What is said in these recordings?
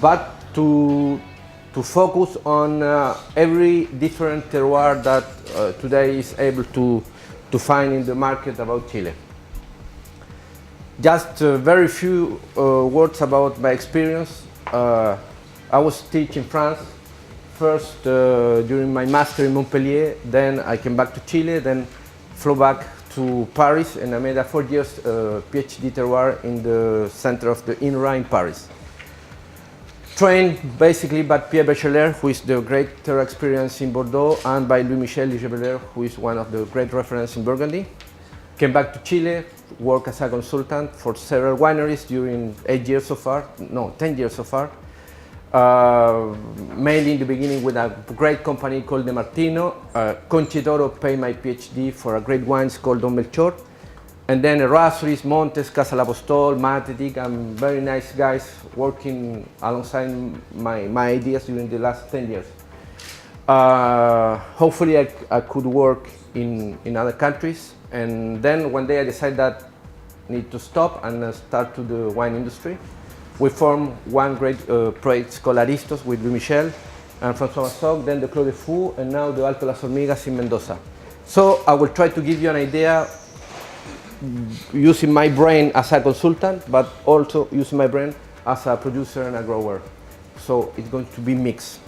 but to focus on every different terroir that today is able to find in the market about Chile. Just very few words about my experience. I was teaching France first during my master in Montpellier, then I came back to Chile, then flew back to Paris, and I made a 4 years PhD terroir in the center of the INRA in Paris. Trained basically by Pierre Becheler, who is the great terroir experience in Bordeaux, and by Louis-Michel Ligebeler, who is one of the great references in Burgundy. Came back to Chile, worked as a consultant for several wineries during 8 years so far, no, 10 years so far. Mainly in the beginning with a great company called De Martino. Conchitoro paid my PhD for a great wines called Don Melchor. And then Errázuriz, Montes, Casa L'Apostol, Matetic, and very nice guys working alongside my ideas during the last 10 years. Hopefully I could work in other countries. And then one day I decided that I need to stop and start to the wine industry. We formed one great project called Aristos with Louis Michel and François Massoc, then the Clos de Fou, and now the Alto Las Hormigas in Mendoza. So I will try to give you an idea using my brain as a consultant, but also using my brain as a producer and a grower. So it's going to be mixed.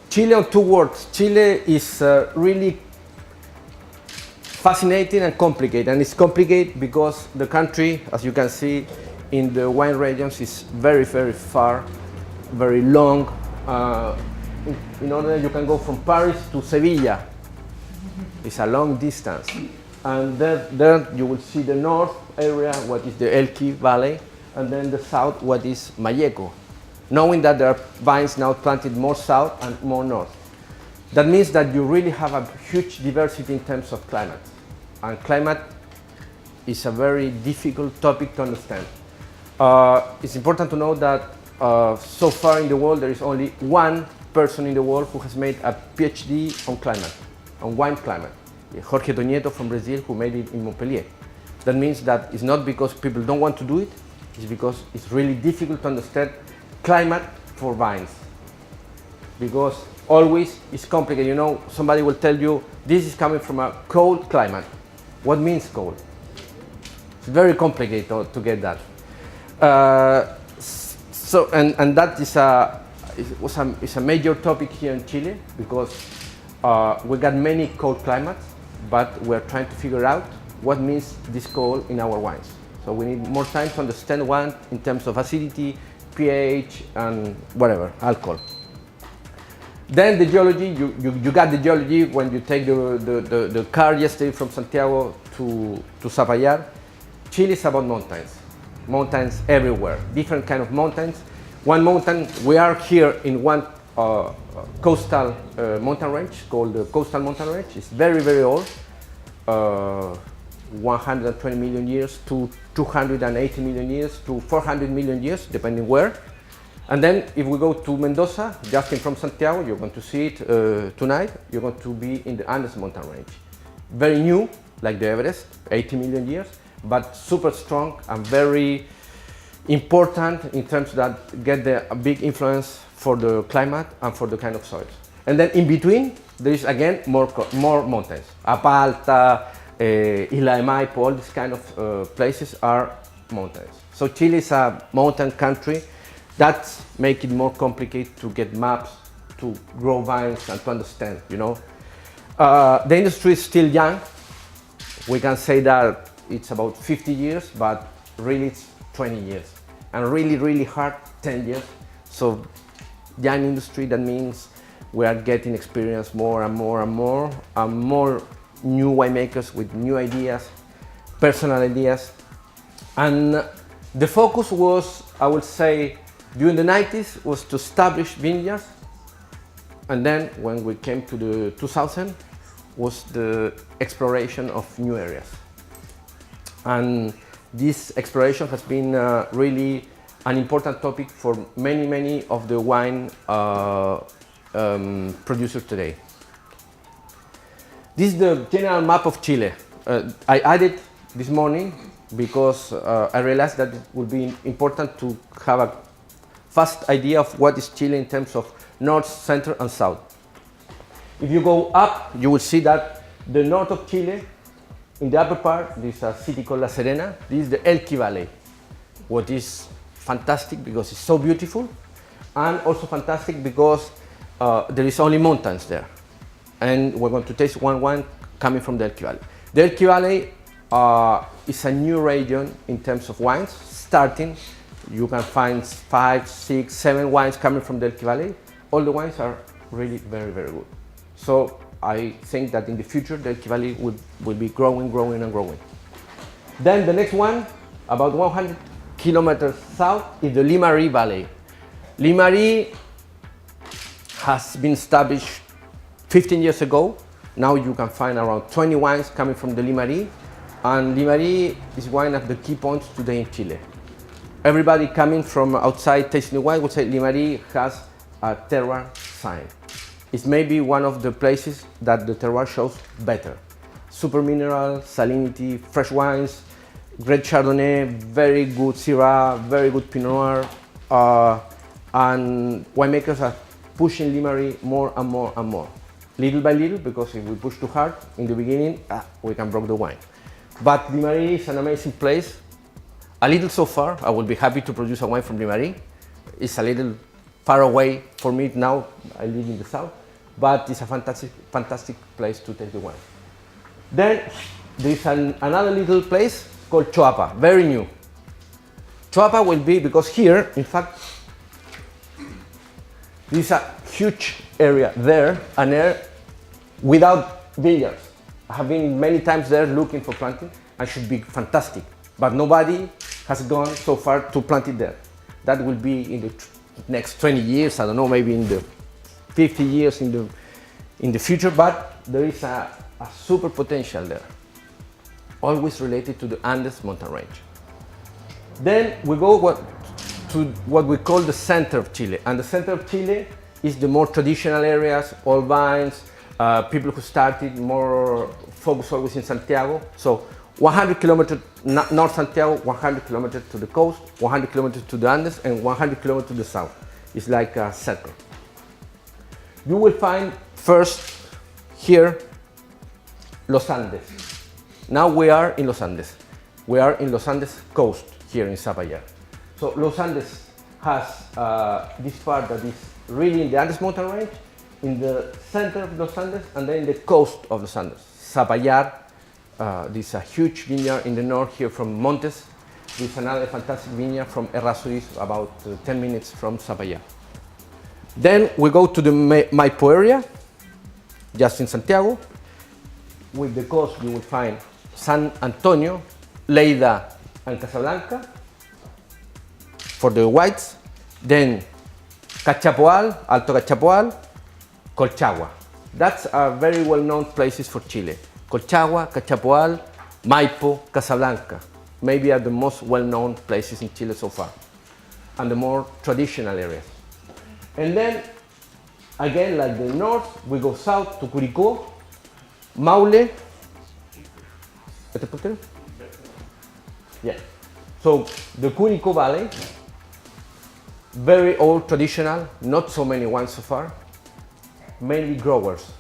Chile on 2 words. Chile is really fascinating and complicated, and it's complicated because the country, as you can see in the wine regions, is very, very far, very long. In order you can go from Paris to Sevilla. It's a long distance. And there you will see the north area, what is the Elqui Valley, and then the south, what is Malleco. Knowing that there are vines now planted more south and more north. That means that you really have a huge diversity in terms of climate. And climate is a very difficult topic to understand. It's important to know that so far in the world there is only one person in the world who has made a PhD on climate, on wine climate. Jorge Tonieto from Brazil, who made it in Montpellier. That means that it's not because people don't want to do it, it's because it's really difficult to understand climate for vines. Because always it's complicated. You know, somebody will tell you this is coming from a cold climate. What means cold? It's very complicated to get that. And that is a major topic here in Chile because we got many cold climates, but we're trying to figure out what means this cold in our wines. So we need more time to understand wine in terms of acidity, pH, and whatever, alcohol. Then the geology, you got the geology when you take the car yesterday from Santiago to Zapallar. Chile is about mountains. Mountains everywhere, different kind of mountains. One mountain, we are here in one coastal mountain range called the Coastal Mountain Range. It's very, very old, 120 million years to 280 million years to 400 million years, depending where. And then if we go to Mendoza, just from Santiago, you're going to see it tonight, you're going to be in the Andes mountain range. Very new, like the Everest, 80 million years, but super strong and very important in terms that get a big influence for the climate and for the kind of soils. And then in between, there is again more mountains. Apalta, Isla de Maipo, all these kind of places are mountains. So Chile is a mountain country. That makes it more complicated to get maps, to grow vines and to understand, you know. The industry is still young. We can say that it's about 50 years, but really it's 20 years. And really, really hard, 10 years. So young industry, that means we are getting experience more and more and more, and more new winemakers with new ideas, personal ideas. And the focus was, I would say, during the 90s was to establish vineyards, and then when we came to the 2000 was the exploration of new areas. And this exploration has been really an important topic for many of the wine producers today. This is the general map of Chile. I added this morning because I realized that it would be important to have a fast idea of what is Chile in terms of north, center, and south. If you go up, you will see that the north of Chile, in the upper part, there is a city called La Serena. This is the Elqui Valley, what is fantastic because it's so beautiful, and also fantastic because there is only mountains there. And we're going to taste one wine coming from the Elqui Valley. The Elqui Valley is a new region in terms of wines. Starting, you can find 5, 6, 7 wines coming from the Elqui Valley. All the wines are really very, very good. So I think that in the future, the Elqui Valley will be growing, growing, and growing. Then the next one, about 100 kilometers south, is the Limarí Valley. Limarí has been established 15 years ago. Now you can find around 20 wines coming from the Limarí, and Limarí is one of the key points today in Chile. Everybody coming from outside tasting the wine would say Limarí has a terroir sign. It's maybe one of the places that the terroir shows better. Super mineral, salinity, fresh wines, great Chardonnay, very good Syrah, very good Pinot Noir, and winemakers are pushing Limarí more and more and more. Little by little, because if we push too hard in the beginning, we can break the wine. But Limarí is an amazing place. A little so far, I will be happy to produce a wine from Limarí. It's a little far away for me now, I live in the south, but it's a fantastic, fantastic place to take the wine. Then there is another little place called Choapa, very new. Choapa will be, because here, in fact, there is a huge area there, an area without vineyards. I have been many times there looking for planting, and should be fantastic, but nobody has gone so far to plant it there. That will be in the next 20 years, I don't know, maybe in the 50 years in the future, but there is a super potential there, always related to the Andes mountain range. Then we go to what we call the center of Chile, and the center of Chile is the more traditional areas, all vines, people who started more focused always in Santiago. So 100 kilometers north Santiago, 100 kilometers to the coast, 100 kilometers to the Andes, and 100 kilometers to the south. It's like a circle. You will find first here Los Andes. Now we are in Los Andes. We are in Los Andes coast here in Zapallar. So Los Andes has this part that is really in the Andes mountain range, in the center of Los Andes, and then in the coast of Los Andes. Zapallar, this is a huge vineyard in the north here from Montes. This is another fantastic vineyard from Errázuriz, about 10 minutes from Zapallar. Then we go to the Maipo area, just in Santiago. With the coast you will find San Antonio, Lleida, and Casablanca for the whites. Then Cachapoal, Alto Cachapoal, Colchagua. That's very well-known places for Chile. Colchagua, Cachapoal, Maipo, Casablanca. Maybe are the most well-known places in Chile so far, and the more traditional areas. And then, again, like the north, we go south to Curicó, Maule. Yeah. So the Curicó Valley, very old, traditional, not so many wines so far, mainly growers.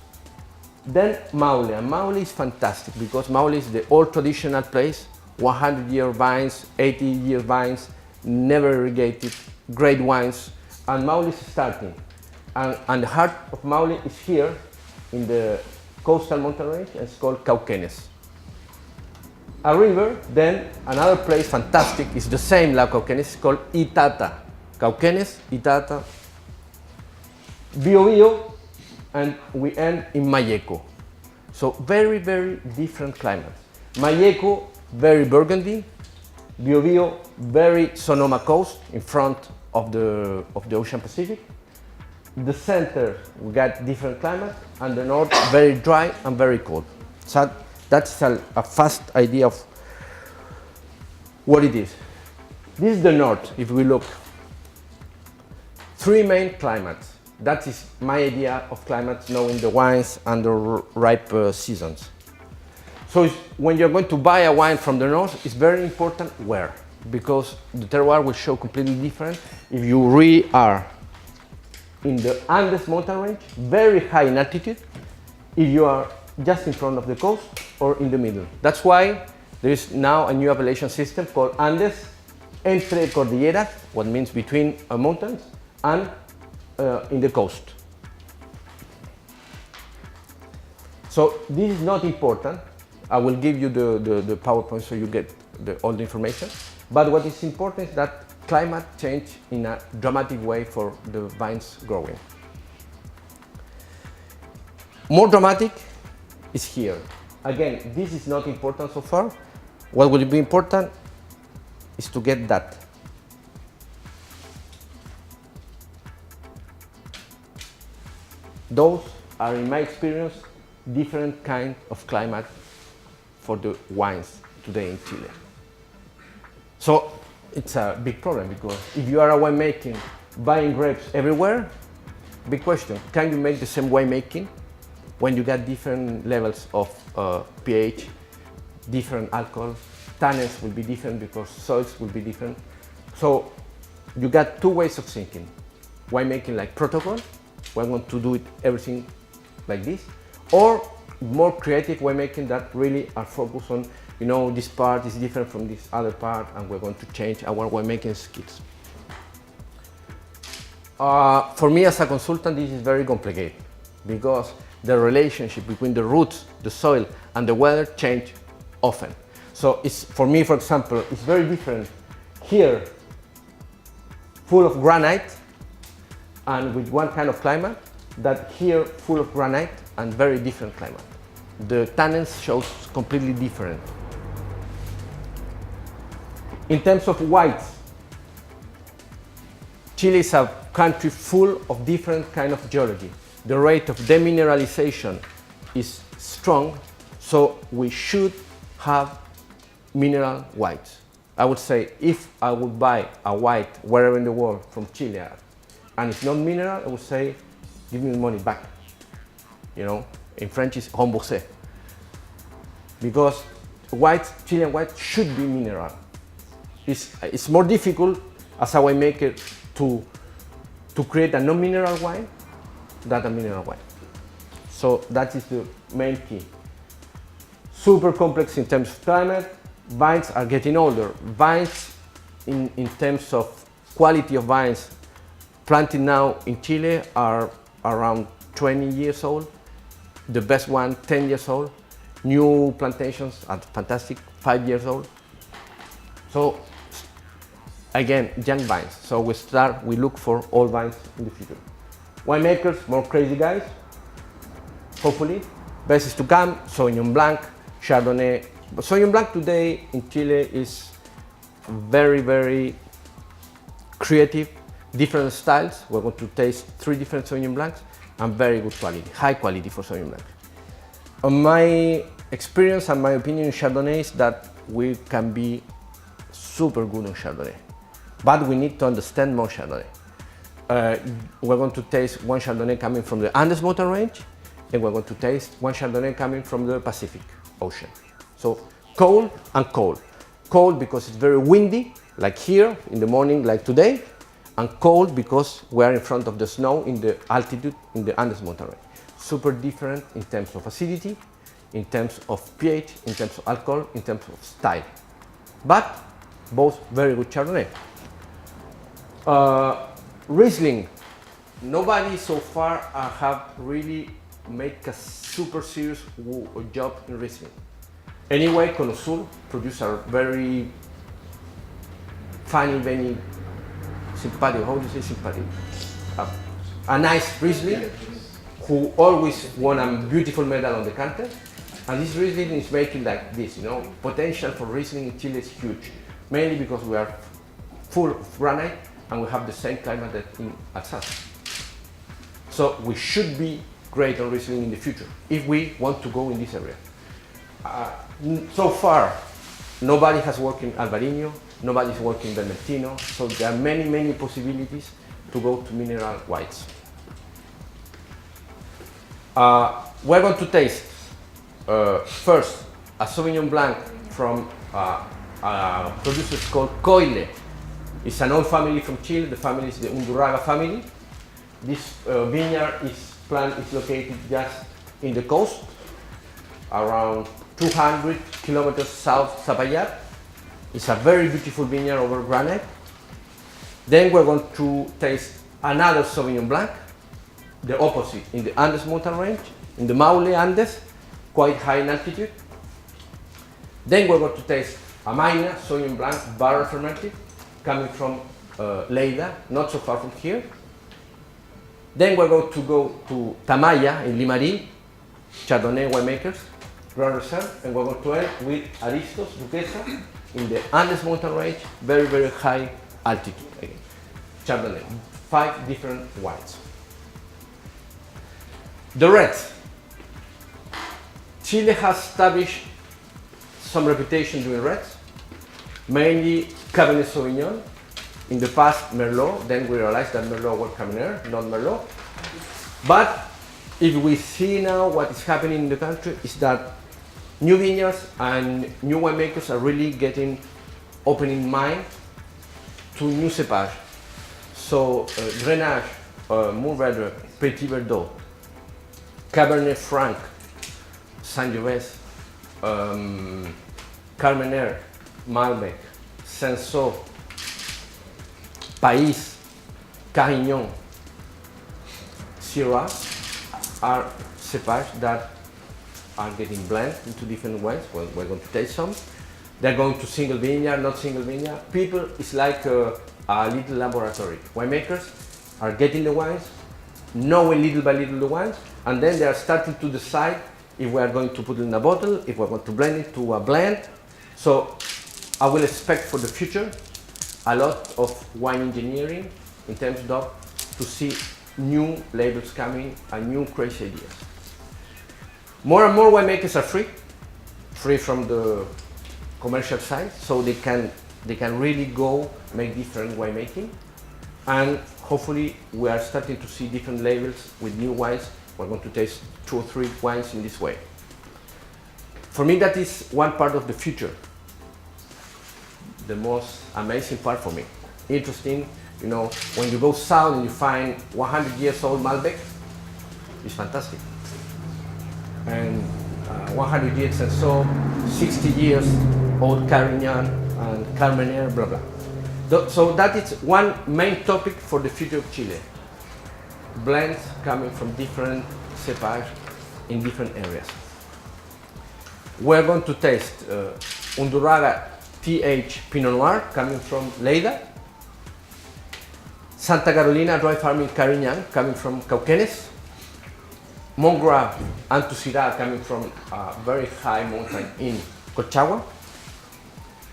Then Maule, and Maule is fantastic because Maule is the old traditional place, 100-year vines, 80-year vines, never irrigated, great wines, and Maule is starting. And the heart of Maule is here in the coastal mountain range, and it's called Cauquenes. A river, then another place fantastic, is the same like Cauquenes, it's called Itata. Cauquenes, Itata, Biobío, and we end in Malleco. So very, very different climates. Malleco, very Burgundy. Biobío, very Sonoma coast in front of the Ocean Pacific. The center, we got different climate, and the north, very dry and very cold. So that's a fast idea of what it is. This is the north, if we look. 3 main climates. That is my idea of climates, knowing the wines and the ripe seasons. So when you're going to buy a wine from the north, it's very important where, because the terroir will show completely different if you really are in the Andes mountain range, very high in altitude, if you are just in front of the coast or in the middle. That's why there is now a new appellation system called Andes entre cordilleras, what means between mountains and in the coast. So this is not important. I will give you the PowerPoint so you get all the information. But what is important is that climate change in a dramatic way for the vines growing. More dramatic is here. Again, this is not important so far. What will be important is to get that. Those are, in my experience, different kind of climate for the wines today in Chile. So it's a big problem, because if you are a winemaking, buying grapes everywhere, big question, can you make the same winemaking when you get different levels of pH, different alcohol, tannins will be different because soils will be different. So you got two ways of thinking. Winemaking like protocol, we're going to do it everything like this, or more creative winemaking that really are focused on, you know, this part is different from this other part and we're going to change our winemaking skills. For me as a consultant, this is very complicated because the relationship between the roots, the soil and the weather change often. So it's, for me, for example, it's very different here, full of granite and with one kind of climate, that here full of granite and very different climate. The tannins shows completely different. In terms of whites, Chile is a country full of different kind of geology. The rate of demineralization is strong, so we should have mineral whites. I would say if I would buy a white wherever in the world from Chile and it's not mineral, I would say give me the money back. You know, in French it's remboursé. Because white, Chilean white should be mineral. It's more difficult as a winemaker to create a non-mineral wine than a mineral wine. So that is the main key. Super complex in terms of climate. Vines are getting older. Vines in terms of quality of vines planted now in Chile are around 20 years old. The best one 10 years old. New plantations are fantastic, 5 years old. So again, young vines. So we look for old vines in the future. Winemakers, more crazy guys, hopefully. Best is to come, Sauvignon Blanc, Chardonnay. But Sauvignon Blanc today in Chile is very, very creative, different styles. We're going to taste 3 different Sauvignon Blancs and very good quality, high quality for Sauvignon Blanc. My experience and my opinion in Chardonnay is that we can be super good on Chardonnay, but we need to understand more Chardonnay. We're going to taste one Chardonnay coming from the Andes mountain range, and we're going to taste one Chardonnay coming from the Pacific Ocean. So cold and cold. Cold because it's very windy, like here in the morning, like today, and cold because we are in front of the snow in the altitude in the Andes mountain range. Super different in terms of acidity, in terms of pH, in terms of alcohol, in terms of style. But both very good Chardonnay. Riesling. Nobody so far have really made a super serious job in Riesling. Anyway, Cono Sur produce a very funny, very sympathetic, how do you say sympathetic? A nice Riesling who always won a beautiful medal on the counter. And this Riesling is making like this, you know. Potential for Riesling in Chile is huge, mainly because we are full of granite and we have the same climate that in Alsace. So we should be great on Riesling in the future if we want to go in this area. So far, nobody has worked in Albarino, nobody is working in Vermentino, so there are many, many possibilities to go to mineral whites. We're going to taste first a Sauvignon Blanc from a producer called Coile. It's an old family from Chile. The family is the Undurraga family. This plant is located just in the coast, around 200 kilometers south Zapallar. It's a very beautiful vineyard over granite. Then we're going to taste another Sauvignon Blanc, the opposite, in the Andes mountain range, in the Maule Andes, quite high in altitude. Then we're going to taste a Maina Sauvignon Blanc, barrel fermented, coming from Lleida, not so far from here. Then we're going to go to Tamaya in Limarí, Chardonnay winemakers, Grand Reserve, and we're going to end with Aristos, Duquesa, in the Andes mountain range, very, very high altitude again. Chardonnay, 5 different wines. The reds. Chile has established some reputation doing reds, mainly Cabernet Sauvignon. In the past, Merlot. Then we realized that Merlot was Cabernet, not Merlot. But if we see now what is happening in the country is that new vineyards and new winemakers are really opening mind to new cepage. So Grenache, Mourvèdre, Petit Verdot, Cabernet Franc, Sangiovese, Carmenère, Malbec, Cinsault, País, Carignan, Syrah are cepage that are getting blended into different wines. Well, we're going to taste some. They're going to single vineyard, not single vineyard. People, it's like a little laboratory. Winemakers are getting the wines, knowing little by little the wines, and then they are starting to decide if we are going to put it in a bottle, if we're going to blend it to a blend. So I will expect for the future a lot of wine engineering in terms of to see new labels coming and new crazy ideas. More and more winemakers are free from the commercial side, so they can really go make different winemaking, and hopefully we are starting to see different labels with new wines. We're going to taste 2 or 3 wines in this way. For me, that is one part of the future, the most amazing part for me. Interesting, you know, when you go south and you find 100 years old Malbec, it's fantastic. And 100 years and so, 60 years old Carignan and Carmenère, blah, blah. So that is one main topic for the future of Chile. Blends coming from different cepage in different areas. We're going to taste Undurraga TH Pinot Noir coming from Lleida, Santa Carolina Dry Farming Carignan coming from Cauquenes, Montgrave Antosirá coming from a very high mountain in Colchagua,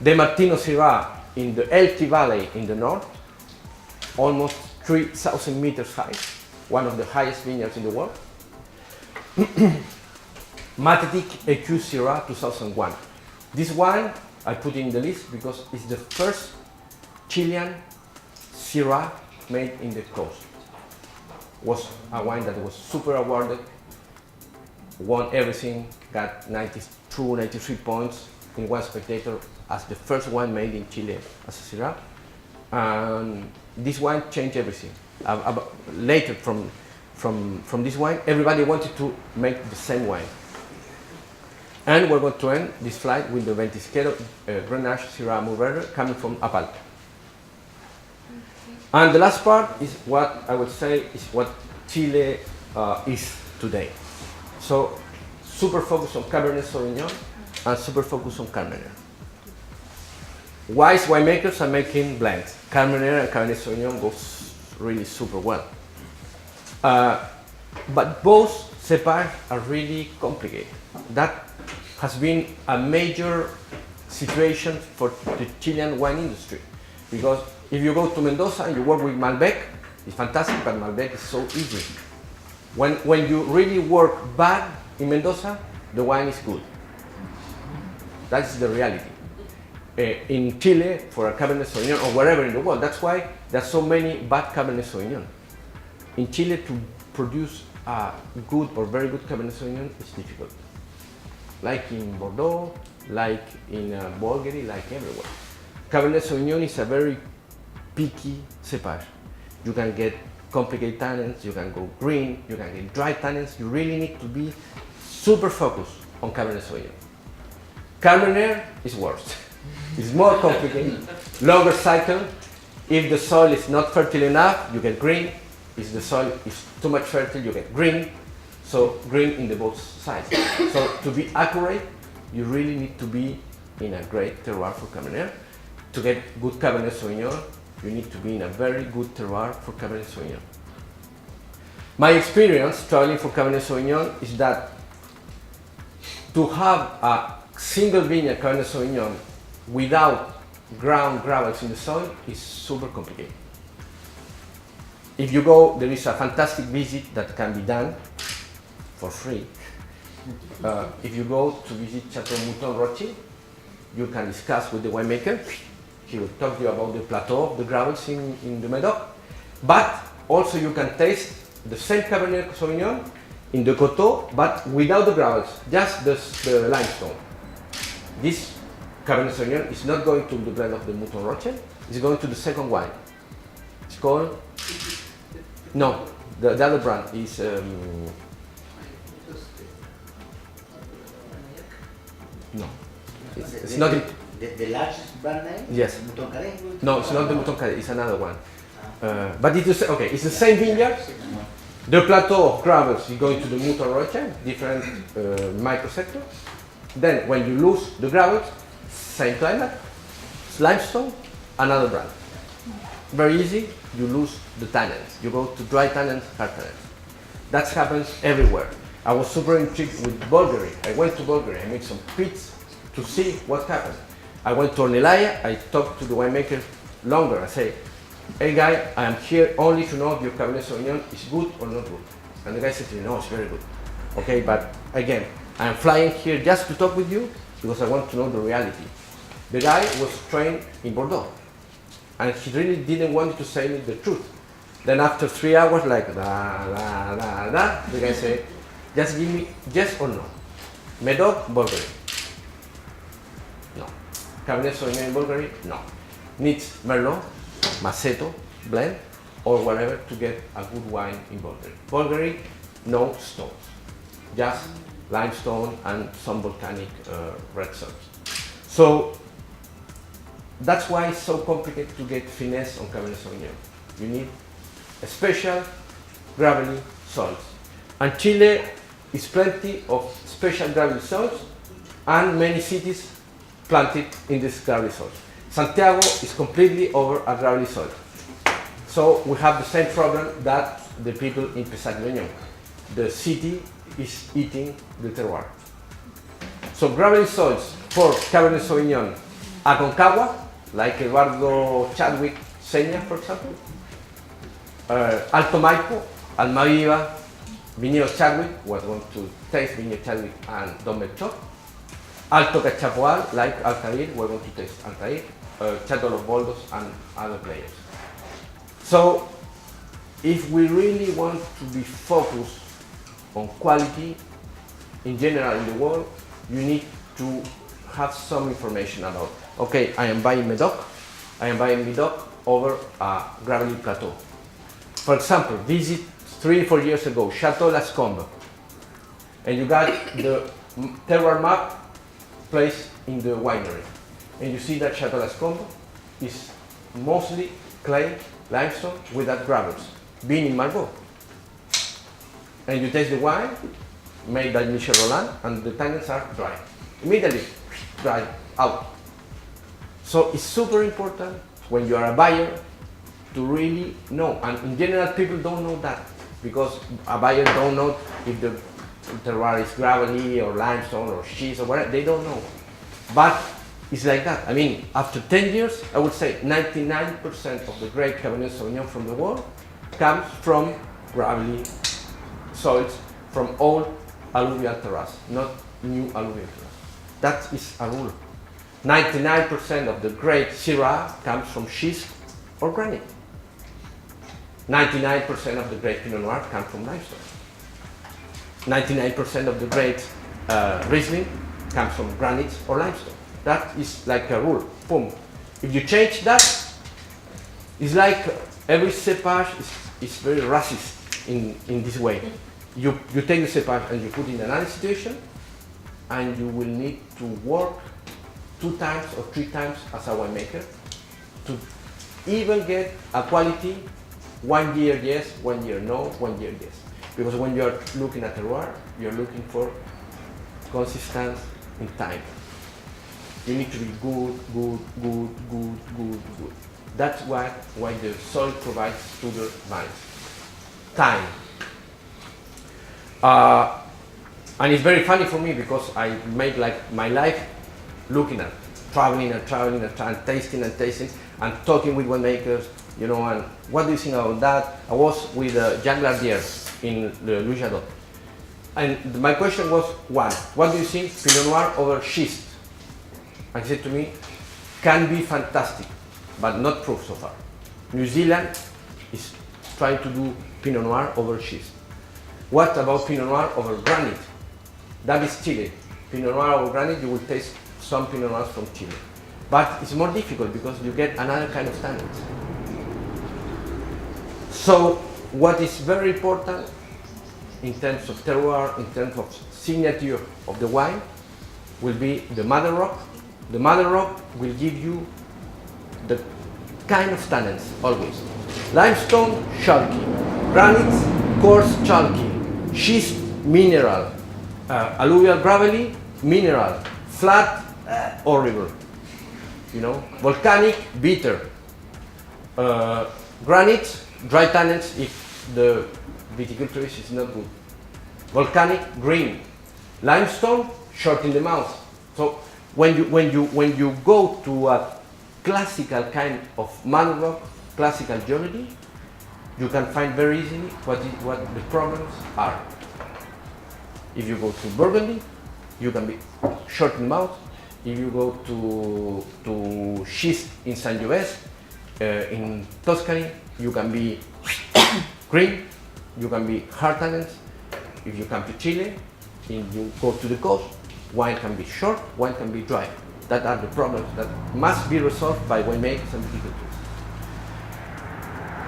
De Martino Syrah in the Elqui Valley in the north, almost 3,000 meters high, one of the highest vineyards in the world. Matetic EQ Syrah 2001. This wine I put in the list because it's the first Chilean Syrah made in the coast. Was a wine that was super awarded, won everything, got 92, 93 points in Wine Spectator as the first wine made in Chile as a Syrah. And this wine changed everything. Later from this wine, everybody wanted to make the same wine. And we're going to end this flight with the Ventisquero Grenache Syrah Mourvèdre coming from Apalpa. And the last part is what I would say is what Chile is today. So super focused on Cabernet Sauvignon and super focused on Carmenère. Wise winemakers are making blends. Carmenère and Cabernet Sauvignon goes really super well. But both cepage are really complicated. That has been a major situation for the Chilean wine industry, because if you go to Mendoza and you work with Malbec, it's fantastic, but Malbec is so easy. When you really work bad in Mendoza, the wine is good. That's the reality. In Chile, for a Cabernet Sauvignon, or wherever in the world, that's why there are so many bad Cabernet Sauvignon. In Chile, to produce a good or very good Cabernet Sauvignon is difficult. like in Bordeaux, like in Bulgaria, like everywhere. Cabernet Sauvignon is a very picky cepage. You can get complicated tannins, you can go green, you can get dry tannins. You really need to be super focused on Cabernet Sauvignon. Cabernet is worse. It's more complicated, longer cycle. If the soil is not fertile enough, you get green. If the soil is too much fertile, you get green. So green in the both sides. So to be accurate, you really need to be in a great terroir for Cabernet. To get good Cabernet Sauvignon, you need to be in a very good terroir for Cabernet Sauvignon. My experience traveling for Cabernet Sauvignon is that to have a single vineyard Cabernet Sauvignon without ground gravels in the soil is super complicated. If you go, there is a fantastic visit that can be done for free. If you go to visit Chateau Mouton Rothschild, you can discuss with the winemaker. He will talk to you about the plateau of the gravels in the Medoc. But also you can taste the same Cabernet Sauvignon in the Coteau, but without the gravels, just the limestone. This Cabernet Sauvignon is not going to the blend of the Mouton Rothschild, it's going to the second wine. It's called, no, the other brand is, no, it's not. The largest brand name? Yes. Mouton Carré? No, it's not the Mouton Carré, it's another one. But it's the same vineyard. The plateau of gravels is going to the Mouton Rothschild, different microsector. Then when you lose the gravels, same climate, limestone, another brand. Very easy, you lose the tannins. You go to dry tannins, hard tannins. That happens everywhere. I was super intrigued with Bulgaria. I went to Bulgaria, I made some pits to see what happened. I went to Ornellaia, I talked to the winemaker longer. I say, hey guy, I am here only to know if your Cabernet Sauvignon is good or not good. And the guy said to me, no, it's very good. Okay, but again, I am flying here just to talk with you because I want to know the reality. The guy was trained in Bordeaux and he really didn't want to say me the truth. Then after 3 hours, like the guy said, just give me yes or no. Medoc, Bulgaria. No. Cabernet Sauvignon in Bulgaria? No. Needs Merlot, Maceto, blend, or whatever to get a good wine in Bulgaria. Bulgaria, no stones, just limestone and some volcanic red soils. So that's why it's so complicated to get finesse on Cabernet Sauvignon. You need a special gravelly soils. And Chile is plenty of special gravelly soils and many cities planted in this gravelly soil. Santiago is completely over a gravelly soil. So we have the same problem that the people in Pessac-Léognan. The city is eating the terroir. So gravelly soils for Cabernet Sauvignon, Aconcagua, like Eduardo Chadwick Seña, for example, Alto Maipo, Almaviva, Viñedos Chadwick, who want to taste Viñedos Chadwick and Don Melchor, Alto Cachapoal, like Altair, we're going to taste Altair, Chateau Los Boldos and other players. So if we really want to be focused on quality in general in the world, you need to have some information about, okay, I am buying Medoc over a gravelly plateau. For example, visit 3 or 4 years ago, Chateau Las Combes, and you got the terroir map placed in the winery. And you see that Chateau Las Combes is mostly clay, limestone without gravels, being in Margaux. And you taste the wine made by Michel Roland and the tannins are dry. Immediately dry out. So it's super important when you are a buyer to really know. And in general, people don't know that because a buyer don't know if the terroir is gravelly or limestone or schist or whatever. They don't know. But it's like that. I mean, after 10 years, I would say 99% of the great Cabernet Sauvignon from the world comes from gravelly soils, from old alluvial terrace, not new alluvial terrace. That is a rule. 99% of the great Syrah comes from schist or granite. 99% of the great Pinot Noir come from limestone. 99% of the great Riesling comes from granite or limestone. That is like a rule. Boom. If you change that, it's like every cepage is very racist in this way. You take the cepage and you put in another situation, and you will need to work 2 times or 3 times as a winemaker to even get a quality 1 year yes, 1 year no, 1 year yes. Because when you are looking at terroir, you're looking for consistency in time. You need to be good. That's why the soil provides to the vines. Time. And it's very funny for me because I make like my life looking at traveling and tasting and talking with winemakers, you know, and what do you think about that? I was with Jean Glardier in the Louis Jadot. And my question was, one, what do you think Pinot Noir over schist? And he said to me, can be fantastic, but not proof so far. New Zealand is trying to do Pinot Noir over schist. What about Pinot Noir over granite? That is Chile. Pinot Noir over granite, you will taste some Pinot Noirs from Chile. But it's more difficult because you get another kind of standards. So what is very important in terms of terroir, in terms of signature of the wine, will be the mother rock. The mother rock will give you the kind of tannins always. Limestone, chalky. Granite, coarse, chalky. Schist, mineral. Alluvial, gravelly, mineral. Flat, horrible. You know, volcanic, bitter. Granite, dry tannins if the viticulturist is not good. Volcanic, green. Limestone, short in the mouth. So when you go to a classical kind of mother rock, classical geology, you can find very easily what the problems are. If you go to Burgundy, you can be short in mouth. If you go to schist in Sangiovese, in Tuscany, you can be green, you can be hard tannins. If you come to Chile, and you go to the coast, wine can be short, wine can be dry. That are the problems that must be resolved by winemakers and viticulturists.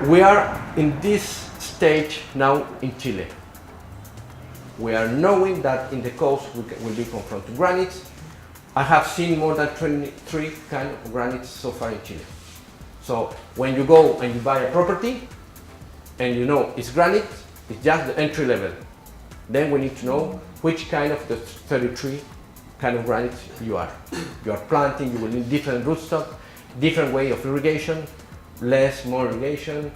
We are in this stage now in Chile. We are knowing that in the coast we will be confronted to granites. I have seen more than 23 kinds of granites so far in Chile. So when you go and you buy a property and you know it's granite, it's just the entry level. Then we need to know which kind of the 33 kind of granite you are. You are planting, you will need different rootstock, different way of irrigation, less, more irrigation,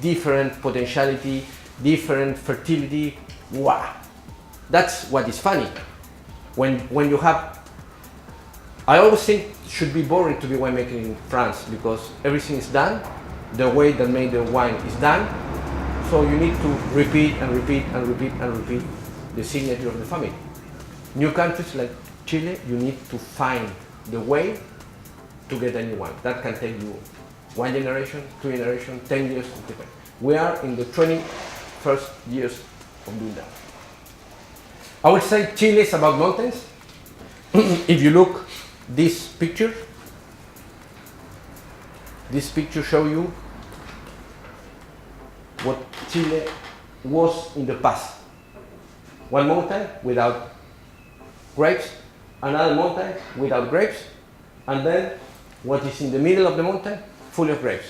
different potentiality, different fertility. Wow! That's what is funny. When you have, I always think it should be boring to be winemaking in France because everything is done, the way that made the wine is done, so you need to repeat the signature of the family. New countries like Chile, you need to find the way to get a new wine. That can take you 1 generation, 2 generations, 10 years, depends. We are in the 21st years of doing that. I would say Chile is about mountains. If you look this picture shows you what Chile was in the past. One mountain without grapes, another mountain without grapes, and then what is in the middle of the mountain full of grapes.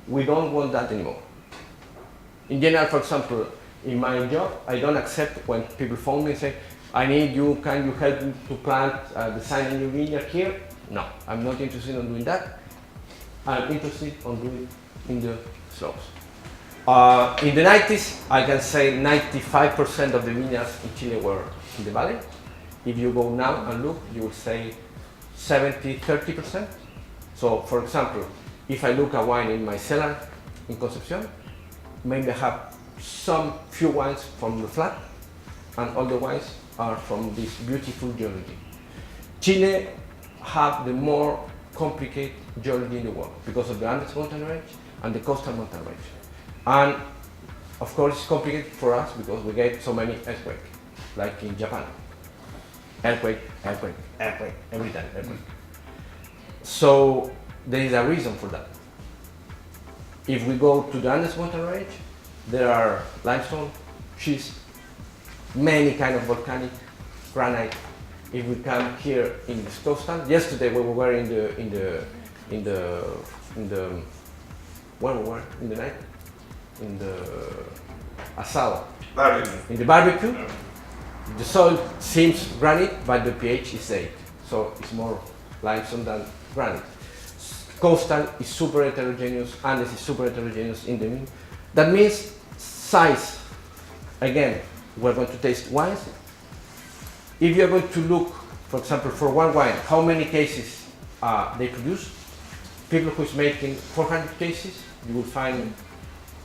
We don't want that anymore. In general, for example, in my job, I don't accept when people phone me and say, I need you, can you help me to plant, design a new vineyard here? No, I'm not interested in doing that. I'm interested in doing it in the slopes. In the 90s, I can say 95% of the vineyards in Chile were in the valley. If you go now and look, you will say 70-30%. So, for example, if I look at wine in my cellar in Concepcion, maybe I have some few wines from the flat, and all the wines are from this beautiful geology. Chile have the more complicated geology in the world because of the Andes mountain range and the coastal mountain range. And of course it's complicated for us because we get so many earthquakes, like in Japan. earthquake, earthquake, earthquake, every time, earthquake. So there is a reason for that. If we go to the Andes mountain range, there are limestone, schist, many kind of volcanic granite. If we come here in this coastal, yesterday we were in the where we were in the night, in the asado, in the barbecue. The soil seems granite, but the pH is 8, so it's more limestone than granite. Coastal is super heterogeneous, Andes is super heterogeneous in the mean. That means size. Again, we're going to taste wines. If you're going to look, for example, for one wine, how many cases they produce, people who's making 400 cases, you will find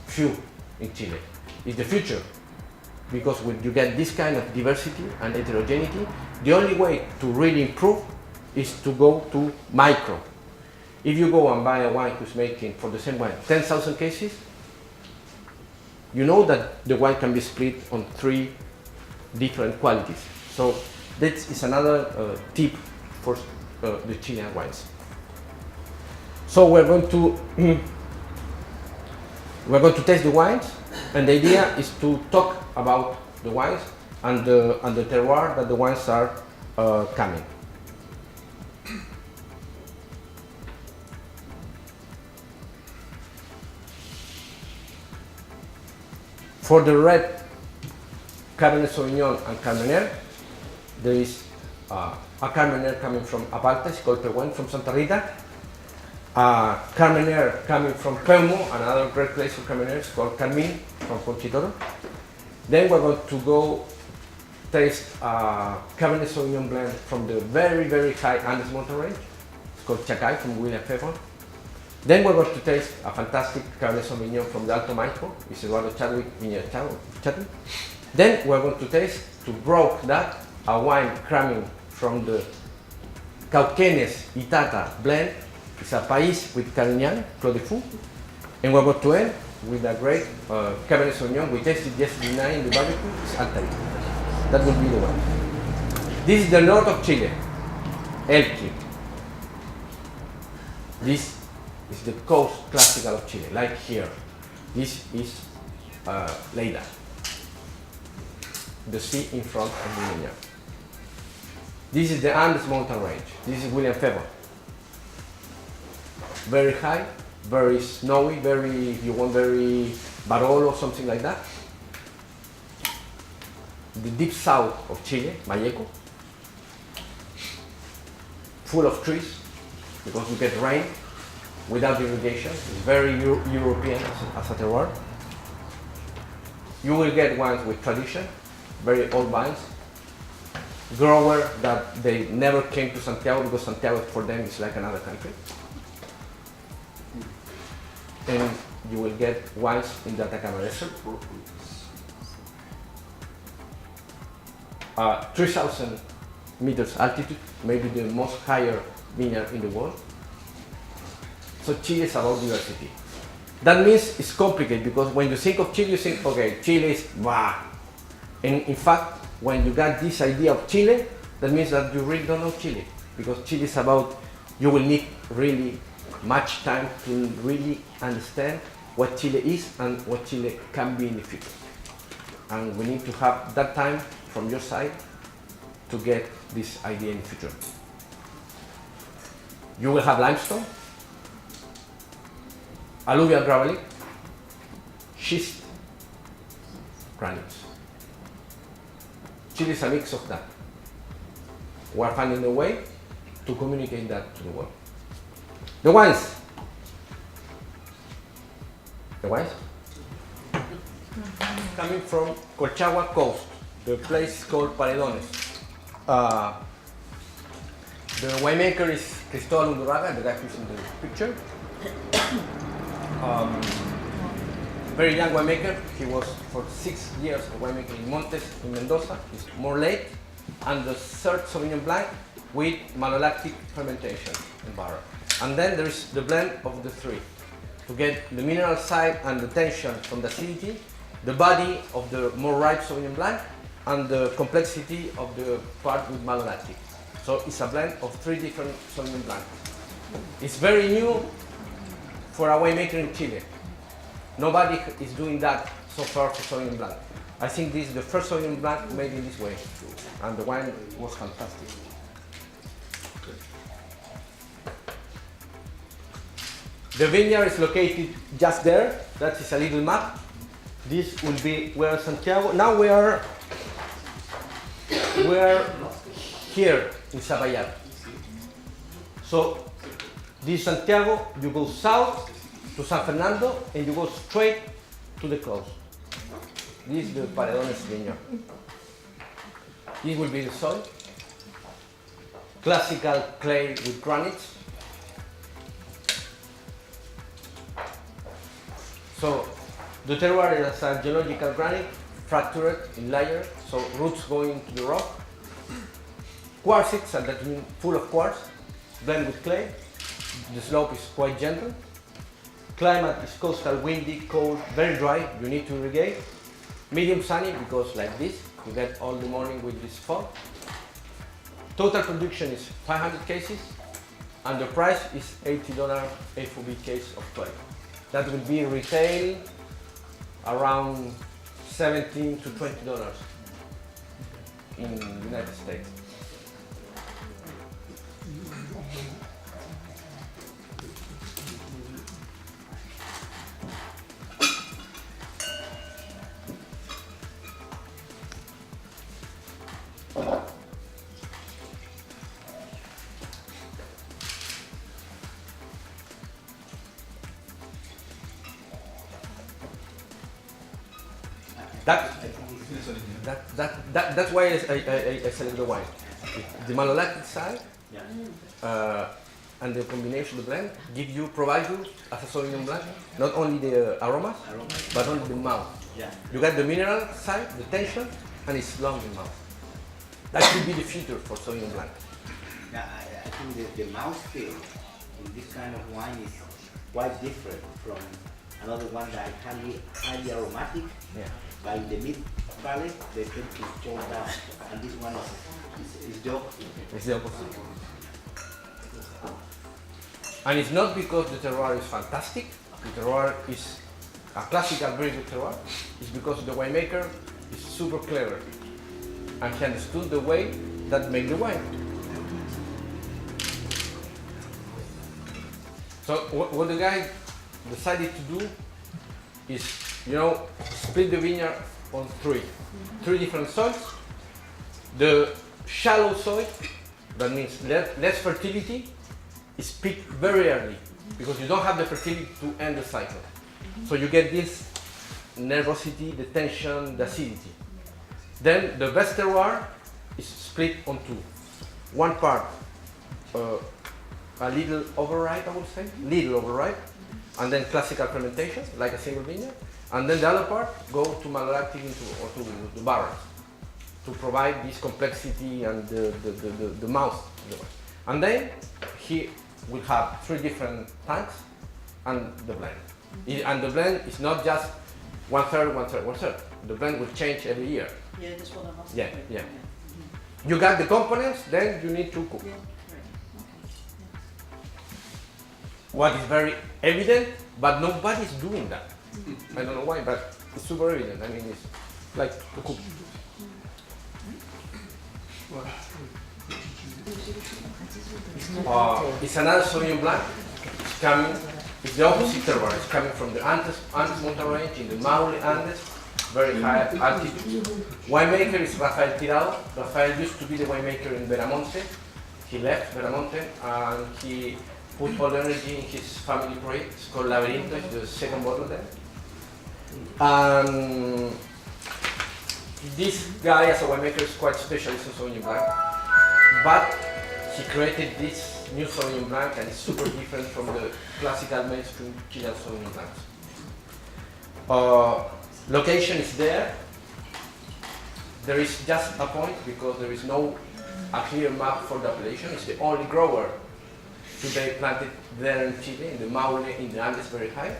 few in Chile. It's the future, because when you get this kind of diversity and heterogeneity, the only way to really improve is to go to micro. If you go and buy a wine who's making, for the same wine, 10,000 cases, you know that the wine can be split on 3 different qualities. So that is another tip for the Chilean wines. So we're going to taste the wines, and the idea is to talk about the wines and the terroir that the wines are coming. For the red Cabernet Sauvignon and Carmener, there is a Carmener coming from Apalta, it's called Pehuen, from Santa Rita. Carmener coming from Peumo, another great place for Carmener, is called Carmin, from Conchitoro. Then we're going to go taste Cabernet Sauvignon blend from the very, very high Andes mountain range. It's called Chacay, from William Febon. Then we're going to taste a fantastic Cabernet Sauvignon from the Alto Maipo, it's Eduardo Chadwick, Viña Chadwick. Then we're going to taste, to broke that, a wine coming from the Cauquenes Itata blend. It's a Pais with Carignan, Clos de Fou. And we're going to end with a great Cabernet Sauvignon we tasted yesterday night in the barbecue. It's Altair. That will be the one. This is the north of Chile, Elqui. This is the coast classical of Chile, like here. This is Lleida, the sea in front of the vineyard. This is the Andes mountain range. This is William Febon. Very high, very snowy, very, if you want, very Barolo, something like that. The deep south of Chile, Malleco, full of trees, because you get rain without irrigation. It's very European as a terroir. You will get wines with tradition, very old vines. Grower that they never came to Santiago, because Santiago for them is like another country. And you will get wines in the Atacama Desert. 3,000 meters altitude, maybe the most higher vineyard in the world. So Chile is about diversity. That means it's complicated, because when you think of Chile, you think, okay, Chile is wow. And in fact, when you got this idea of Chile, that means that you really don't know Chile, because Chile is about, you will need really much time to really understand what Chile is and what Chile can be in the future. And we need to have that time from your side to get this idea in the future. You will have limestone, alluvial gravelly, schist, granites. Chile is a mix of that. We are finding a way to communicate that to the world. The wines. The wines? Coming from Colchagua coast. The place is called Paredones. The winemaker is Cristóbal Undurraga, the guy who's in the picture. Very young winemaker. He was for 6 years a winemaker in Montes in Mendoza. He's more late. And the third Sauvignon Blanc with malolactic fermentation in barrel. And then there is the blend of the three. To get the mineral side and the tension from the acidity, the body of the more ripe Sauvignon Blanc, and the complexity of the part with malolactic. So it's a blend of 3 different Sauvignon Blanc. It's very new for a winemaker in Chile. Nobody is doing that so far for Sauvignon Blanc. I think this is the first Sauvignon Blanc made in this way, and the wine was fantastic. The vineyard is located just there. That is a little map. This will be where Santiago. Now we are here in Zapallar. So this Santiago, you go south to San Fernando and you go straight to the coast. This is the Paredones vineyard. This will be the soil. Classical clay with granites. So the terroir is a geological granite, fractured in layers, so roots going into the rock. Quartzites, and that means full of quartz, blend with clay. The slope is quite gentle. Climate is coastal, windy, cold, very dry, you need to irrigate. Medium sunny, because like this, you get all the morning with this fog. Total production is 500 cases, and the price is $80 FOB case of 12. That will be retail around $17 to $20 in the United States. That's why I select the wine. The malolactic side and the combination of the blend provide you as a Sauvignon Blanc not only the aromas, but only the mouth. Yeah. You get the mineral side, the tension, and it's long in mouth. That should be the future for Sauvignon Blanc. Yeah, I think the mouthfeel in this kind of wine is quite different from another one that is highly aromatic. Yeah. By the mid palate, they tend to fall down, and this one is the opposite. It's the opposite. And it's not because the terroir is fantastic. The terroir is a classical, very good terroir. It's because the winemaker is super clever and he understood the way that make the wine. So what the guy decided to do is, split the vineyard on three different soils. The shallow soil, that means less fertility, is picked very early because you don't have the fertility to end the cycle. So you get this nervosity, the tension, the acidity. Then the best terroir is split on two. One part a little overripe, I would say, little overripe, and then classical fermentation, like a single vineyard. And then the other part go to malolactic or to the barrels to provide this complexity and the mouth. And then he will have 3 different tanks and the blend. And the blend is not just 1/3, 1/3, 1/3. The blend will change every year. Yeah, that's what I'm asking. Yeah. You got the components, then you need to cook. Yeah, right. What is very evident, but nobody's doing that. I don't know why, but it's super evident. I mean, it's like to cook. It's another Sauvignon Blanc. It's coming. It's the opposite terroir. It's coming from the Andes mountain range in the Maule Andes, very high altitude. Winemaker is Rafael Tirado. Rafael used to be the winemaker in Veramonte. He left Veramonte and he put all the energy in his family project. It's called Laberinto. It's the second bottle there. This guy as a winemaker is quite specialist in Sauvignon Blanc, but he created this new Sauvignon Blanc and it's super different from the classical mainstream Chilean Sauvignon Blancs. Location is there. There is just a point because there is no a clear map for the appellation. It's the only grower today planted there in Chile, in the Maule, in the Andes, very high.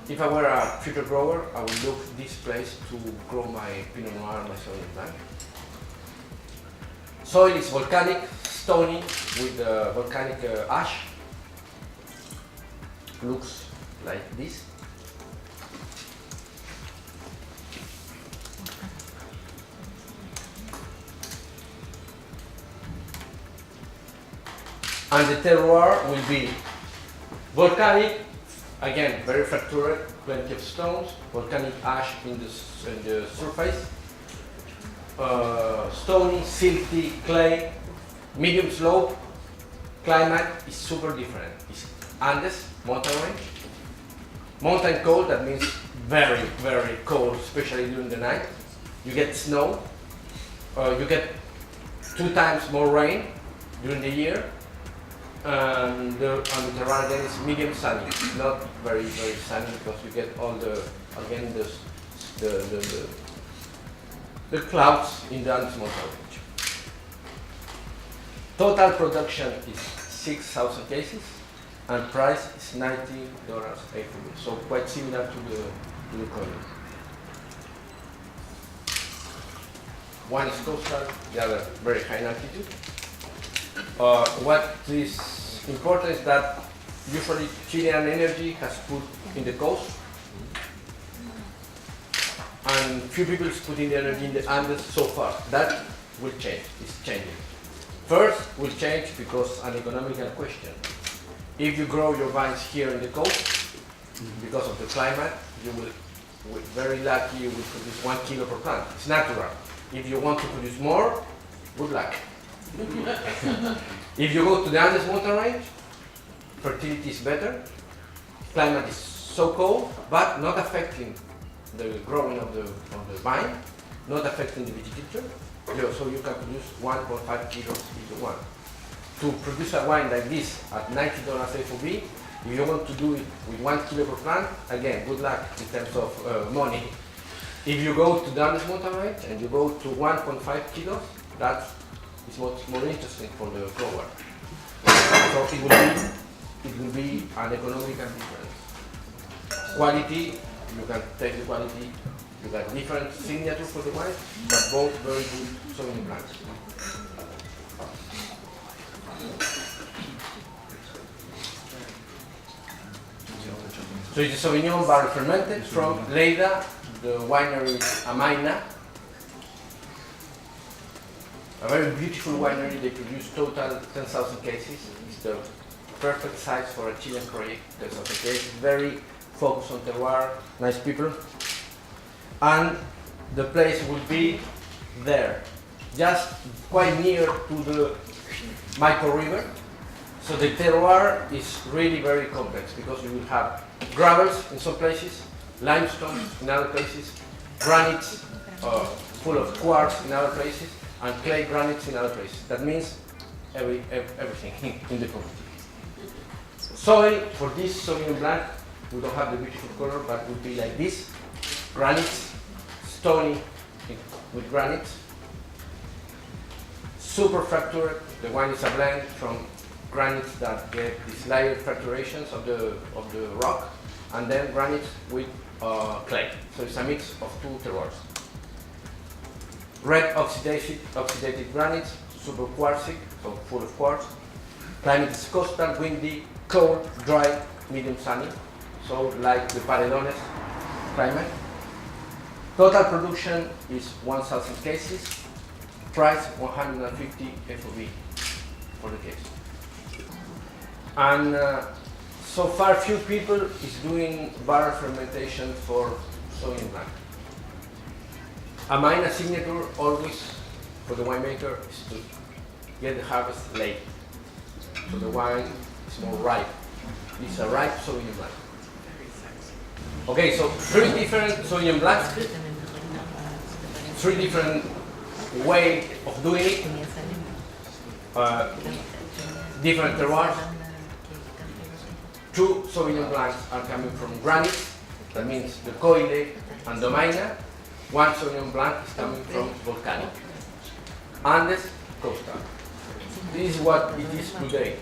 If I were a future grower, I would look this place to grow my Pinot Noir, my Sauvignon Blanc. Soil is volcanic, stony, with volcanic ash. Looks like this. And the terroir will be volcanic, again very fractured, plenty of stones, volcanic ash in the surface, stony, silty, clay, medium slope. Climate is super different. It's Andes, mountain range. Mountain cold, that means very, very cold, especially during the night. You get snow, you get 2 times more rain during the year. And the terrain again is medium sunny, not very, very sunny, because you get all the, again, the clouds in the Andes mountain range. Total production is 6,000 cases, and price is $90 a kilo, so quite similar to the coin. One is coastal, the other very high in altitude. What is important is that usually Chilean energy has put in the coast, and few people put in the energy in the Andes so far. That will change, it's changing. First, will change because an economical question. If you grow your vines here in the coast, because of the climate, you will, very lucky, you will produce 1 kilo per plant. It's natural. If you want to produce more, good luck. If you go to the Andes mountain range, fertility is better, climate is so cold, but not affecting the growing of the vine, not affecting the viticulture, so you can produce 1.5 kilos if you want. To produce a wine like this at $90 FOB, if you want to do it with 1 kilo per plant, again, good luck in terms of money. If you go to the Andes mountain range and you go to 1.5 kilos, that is what's more interesting for the grower. So it will be an economical difference. Quality, you can take the quality, you got different signatures for the wine, but both very good Sauvignon Blancs. So it's a Sauvignon barrel fermented from Lleida, the winery Amaina. A very beautiful winery. They produce total 10,000 cases. It's the perfect size for a Chilean project. 10,000 cases, very focused on terroir, nice people. And the place will be there, just quite near to the Maipo River. So the terroir is really very complex because you will have gravels in some places, limestone in other places, granites full of quartz in other places, and clay granites in other places. That means everything in the community. Soil for this Sauvignon Blanc, we don't have the beautiful color, but would be like this: granites, stony with granites, super fractured. The wine is a blend from granites that get these layered fracturations of the rock, and then granites with clay. So it's a mix of 2 terroirs. Red oxidated granites, super quartzic, so full of quartz. Climate is coastal, windy, cold, dry, medium sunny, so like the Paredones climate. Total production is 1,000 cases, price 150 FOB for the case. And so far few people is doing barrel fermentation for Sauvignon Blanc. A minor signature always for the winemaker is to get the harvest late, so the wine is more ripe. It's a ripe Sauvignon Blanc. Okay, so 3 different Sauvignon Blancs, 3 different way of doing it, different terroirs. 2 Sauvignon Blancs are coming from granite, that means the Coile and the Maina. 1 Sauvignon Blanc is coming from volcanic. Andes, coastal. This is what it is today.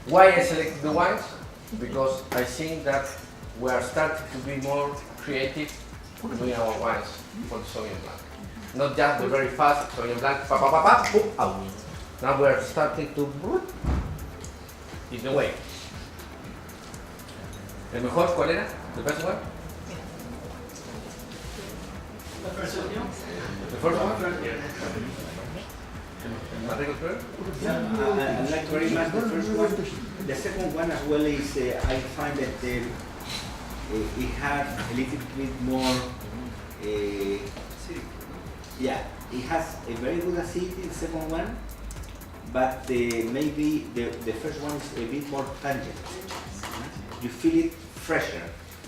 Why I selected the wines? because I think that we are starting to be more creative doing our wines for the Sauvignon Blanc. Not just the very fast Sauvignon Blanc, pa pa pa pa, boom, out. Now we are starting to in the way. ¿El mejor cuál era? The best one? The first one, yeah. The first one? Manrico first? I like very much the first one. The second one as well is, I find that it has a little bit more, yeah, it has a very good acidity, the second one, but maybe the first one is a bit more pungent. You feel it fresher,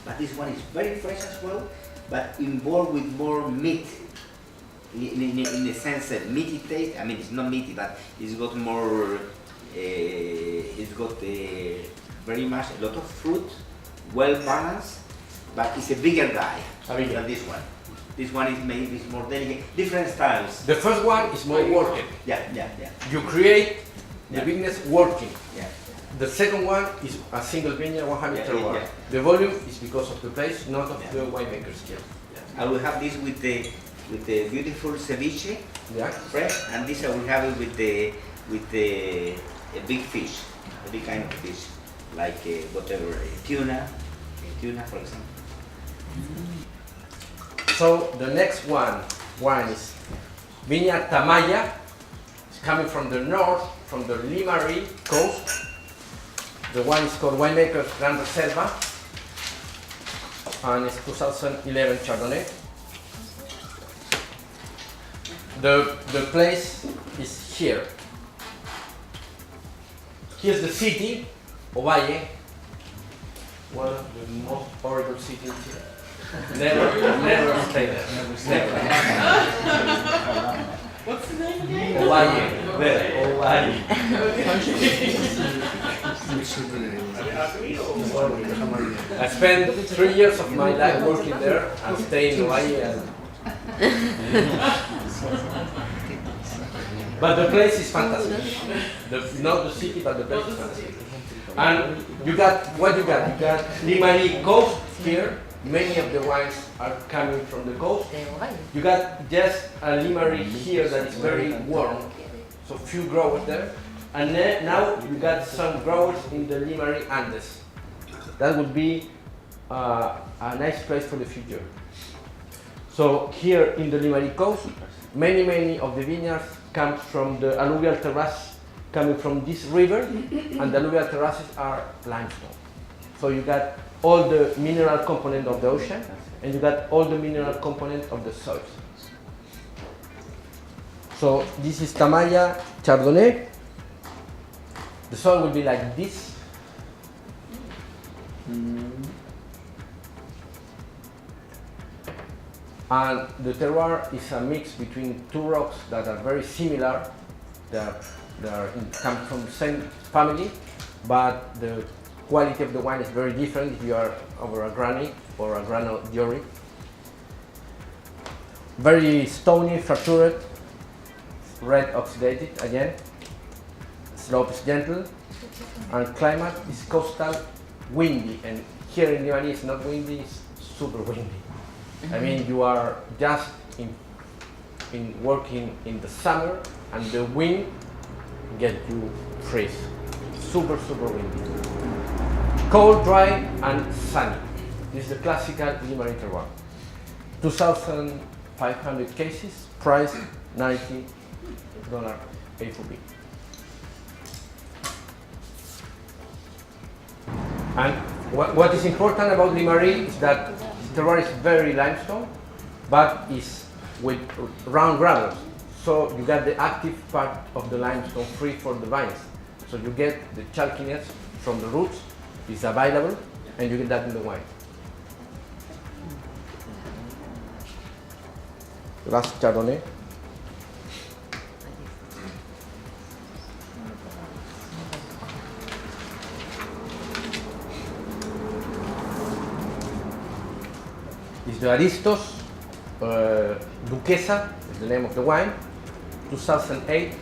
but this one is very fresh as well, but involved with more meat. In the sense that meaty taste, I mean it's not meaty, but it's got more, it's got very much a lot of fruit, well balanced, but it's a bigger guy than this one. This one is maybe more delicate, different styles. The first one is more working. Yeah. You create the bigness working. Yeah. The second one is a single vineyard, 100 terroir. Yeah. The volume is because of the place, not of the winemaker's skill. I will have this with the beautiful ceviche, Yeah. fresh, and this I will have it with a big fish, a big kind of fish, like whatever, tuna for example. So the next wine is Viña Tamaya. It's coming from the north, from the Limari coast. The wine is called Winemaker's Gran Reserva, and it's 2011 Chardonnay. The place is here. Here's the city, Ovalle, one of the most horrible cities here. Never stay there. Never. What's the name again? Ovalle, there, Ovalle. I spent 3 years of my life working there and staying in Ovalle. But the place is fantastic. Not the city, but the place is fantastic. And you got what you got? You got Limari coast here. Many of the wines are coming from the coast. You got just a Limari here that is very warm, so few growers there. And then now you got some growers in the Limari Andes. That would be a nice place for the future. So here in the Limari coast, many of the vineyards come from the alluvial terrace coming from this river, and the alluvial terraces are limestone. So you got all the mineral component of the ocean, and you got all the mineral component of the soil. So this is Tamaya Chardonnay. The soil will be like this. And the terroir is a mix between two rocks that are very similar. Come from the same family, but the quality of the wine is very different if you are over a granite or a granodiorite. Very stony, fractured, red oxidated again. Slope is gentle, and climate is coastal, windy. And here in Limari it's not windy, it's super windy. I mean, you are just in working in the summer, and the wind get you freeze. Super windy. Cold, dry, and sunny. This is the classical Limari terroir. 2,500 cases, price $90 A4B. And what is important about Limari is that the terroir is very limestone, but is with round gravels. So you get the active part of the limestone free for the vines. So you get the chalkiness from the roots, is available, and you get that in the wine. Last Chardonnay. Is the Aristos Duquesa, is the name of the wine, 2008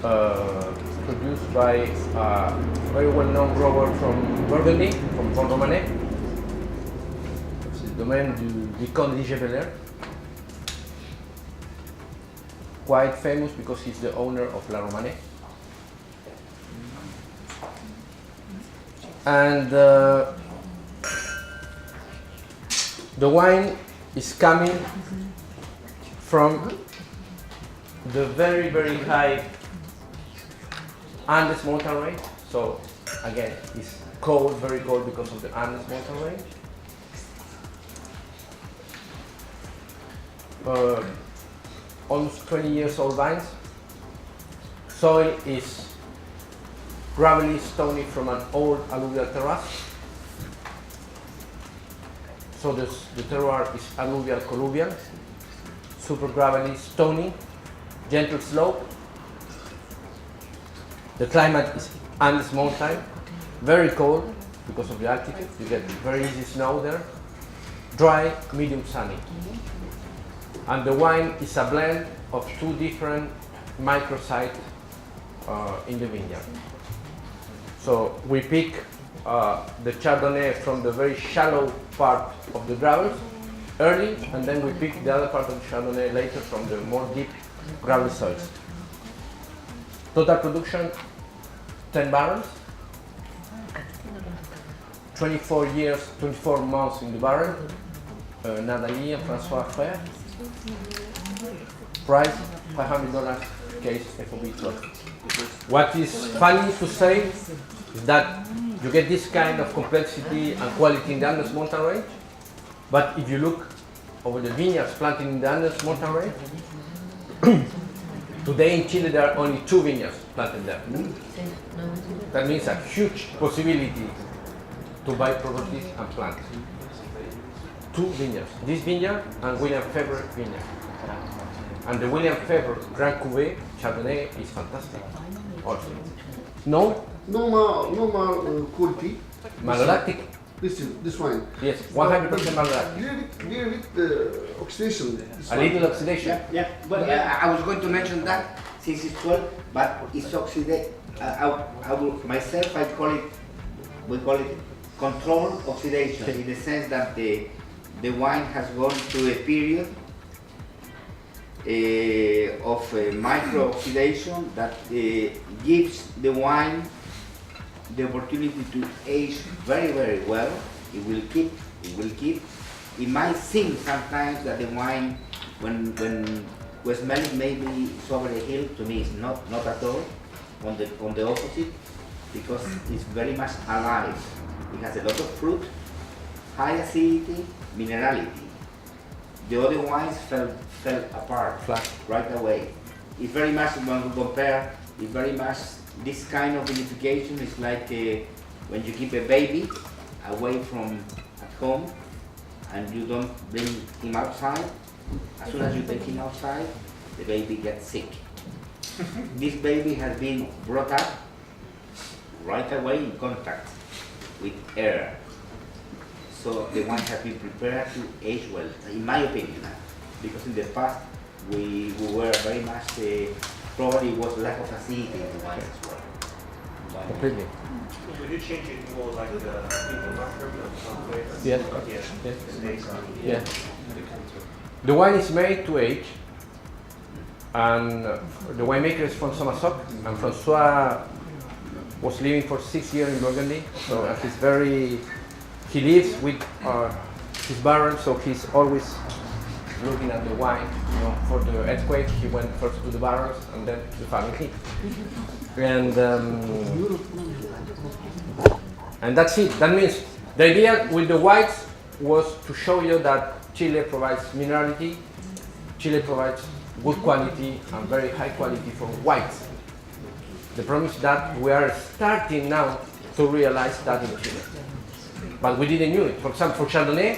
produced by a very well-known grower from Burgundy, from Pont Romanée. C'est le domaine du Vicomte Ligebeller. Quite famous because he's the owner of La Romanée. And the wine is coming from the very, very high Andes mountain range. So again, it's cold, very cold because of the Andes mountain range. Almost 20 years old vines. Soil is gravelly, stony from an old alluvial terrace. So the terroir is alluvial colluvial, super gravelly, stony, gentle slope. The climate is Andes mountain, very cold because of the altitude. You get very easy snow there. Dry, medium sunny. And the wine is a blend of two different microsites in the vineyard. So we pick the Chardonnay from the very shallow part of the gravels early, and then we pick the other part of the Chardonnay later from the more deep gravel soils. Total production, 10 barrels, 24 years, 24 months in the barrel. Nathalie and François Frère. Price, $500 case FOB 12. What is funny to say is that you get this kind of complexity and quality in the Andes mountain range, but if you look over the vineyards planted in the Andes mountain range, today in Chile there are only 2 vineyards planted there. That means a huge possibility to buy properties and plant. 2 vineyards, this vineyard and William Fabre vineyard. And the William Fabre Grand Cuvée Chardonnay is fantastic also. No? Normal quality. Malolactic? This wine. Yes, 100% malolactic. Little bit oxidation. A little oxidation? Yeah. Well, I was going to mention that since it's 12, but it's oxidation. Myself, we call it controlled oxidation, in the sense that the wine has gone through a period of micro oxidation that gives the wine the opportunity to age very, very well. It will keep. It might seem sometimes that the wine, when we smell it, maybe it's over the hill. To me, it's not at all. On the opposite, because it's very much alive. It has a lot of fruit, high acidity, minerality. The other wines fell apart Flat. right away. It's very much, when we compare, it's very much this kind of vinification is like when you keep a baby away from at home and you don't bring him outside. As soon as you take him outside, the baby gets sick. This baby has been brought up right away in contact with air. So the wine has been prepared to age well, in my opinion, because in the past we were very much, probably was lack of acidity in the wine as well. Completely. Would you change it more like the people marker of some flavors? Yes. Yes. Yeah. The wine is made to age, and the winemaker is from Somasoc, and François was living for 6 years in Burgundy, so he lives with his barrel, so he's always looking at the wine. You know, for the earthquake, he went first to the barrels and then to the family, and that's it. That means the idea with the whites was to show you that Chile provides minerality, Chile provides good quality and very high quality for whites. The problem is that we are starting now to realize that in Chile. But we didn't know it. For example, for Chardonnay,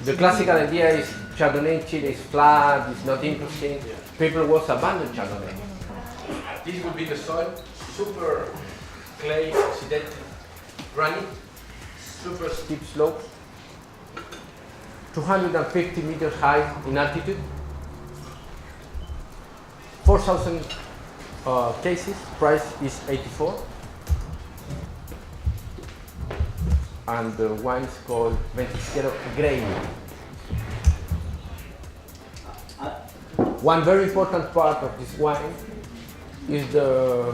the classical idea is Chardonnay in Chile is flat, it's not interesting. People was abandon Chardonnay. This would be the soil, super clay, oxidated granite, super steep slopes, 250 meters high in altitude, 4,000 cases. Price is 84. And the wine is called Ventisquero Grey. One very important part of this wine is the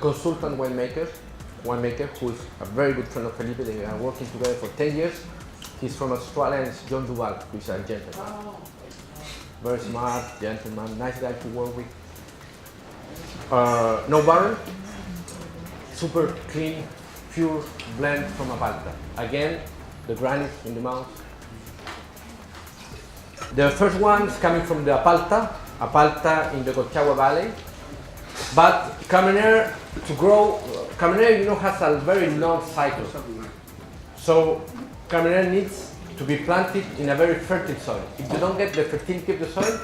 consultant winemaker who is a very good friend of Felipe. They are working together for 10 years. He's from Australia and it's John Duval, who is a gentleman. Very smart, gentleman, nice guy to work with. No barrel, super clean, pure blend from Apalta. Again, the granite in the mouth. The first one is coming from the Apalta in the Colchagua Valley. But Carmenere, to grow, Carmenere, has a very long cycle. So Carmenere needs to be planted in a very fertile soil. If you don't get the fertility of the soil,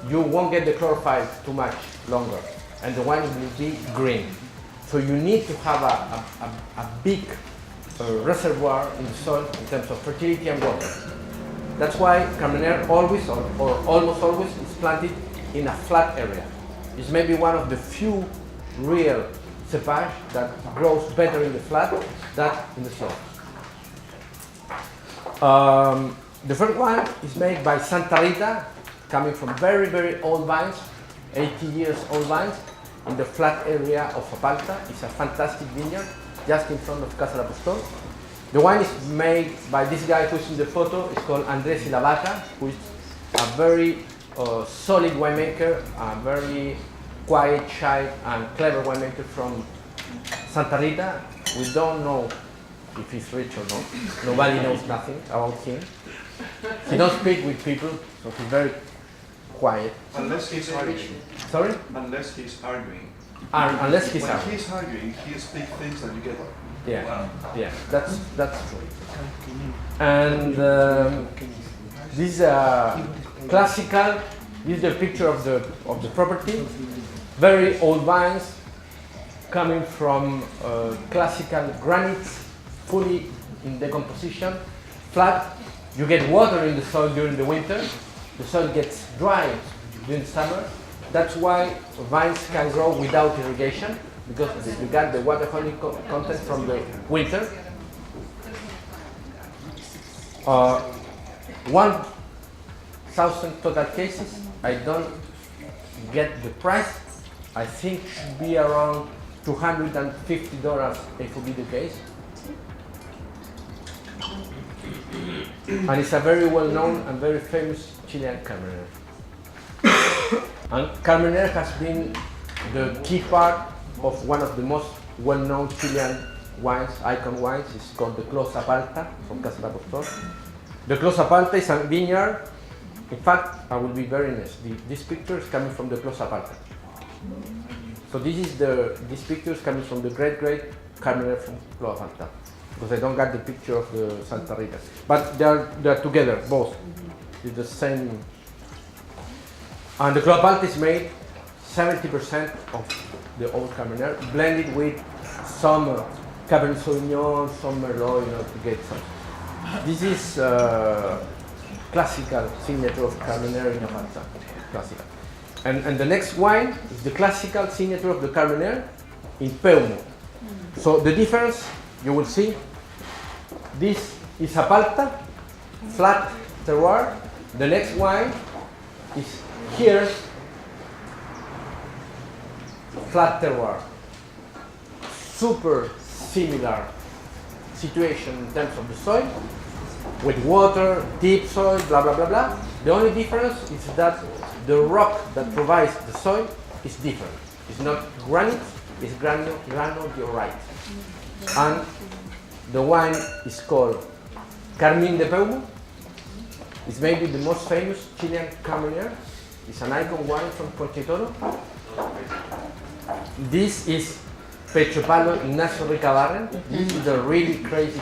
you won't get the chlorophyll too much longer, and the wine will be green. So you need to have a big reservoir in the soil in terms of fertility and water. That's why Carmenere always, or almost always, is planted in a flat area. It's maybe one of the few real cepage that grows better in the flat than in the slope. The first one is made by Santa Rita, coming from very, very old vines, 80 years old vines, in the flat area of Apalta. It's a fantastic vineyard, just in front of Casa del Apostol. The wine is made by this guy who's in the photo. It's called Andres Ilavaca, who is a very solid winemaker, a very quiet, shy, and clever winemaker from Santa Rita. We don't know if he's rich or not. Nobody knows nothing about him. He don't speak with people, so he's very quiet. Unless he's arguing. Sorry? Unless he's arguing. Unless he's When arguing. he's arguing, he speaks things that you get. Yeah, Wow. yeah, that's true. And this is a classical. This is the picture of the property. Very old vines, coming from classical granites, fully in decomposition, flat. You get water in the soil during the winter. The soil gets dry during summer. That's why vines can grow without irrigation, because you got the water holding content from the winter. 1,000 total cases. I don't get the price. I think should be around $250 if it be the case. And it's a very well-known and very famous Chilean Carmenere. And Carmenere has been the key part of one of the most well-known Chilean wines, icon wines. It's called the Clos Apalta from Casa del Apostol. The Clos Apalta is a vineyard. In fact, I will be very honest. This picture is coming from the Clos Apalta. So this picture is coming from the great Carmenere from Clos Apalta, because I don't got the picture of the Santa Rita. But they are together, both. It's the same. And the Clos Apalta is made 70% of the old Carmenere, blended with some Cabernet Sauvignon, some Merlot, to get some. This is classical signature of Carmenere in Apalta. Classical. And the next wine is the classical signature of the Carmenere in Peumo. So the difference, you will see, this is Apalta, flat terroir. The next wine is here, flat terroir. Super similar situation in terms of the soil, with water, deep soil, blah, blah, blah, blah. The only difference is that the rock that provides the soil is different. It's not granite, it's granodiorite. And the wine is called Carmín de Peumo. It's maybe the most famous Chilean Carmenere. It's an icon wine from Conchitoro. This is Pechopalo Ignacio Ricabarren. This is a really crazy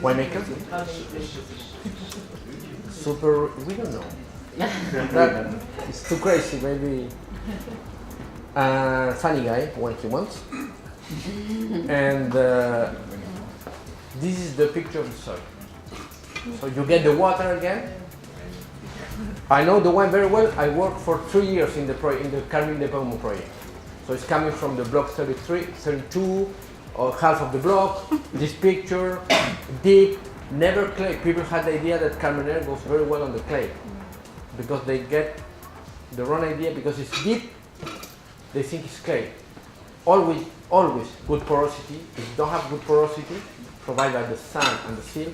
winemaker. Super, we don't know. That is too crazy, maybe. Funny guy when he wants. And this is the picture of the soil. So you get the water again, I know the wine very well. I worked for 3 years in the Carmen de Paumo project. So it's coming from the block 33, 32, or half of the block. This picture, deep, never clay. People had the idea that Carmenere goes very well on the clay because they get the wrong idea because it's deep. They think it's clay. Always good porosity. If you don't have good porosity, provided by the sun and the silt,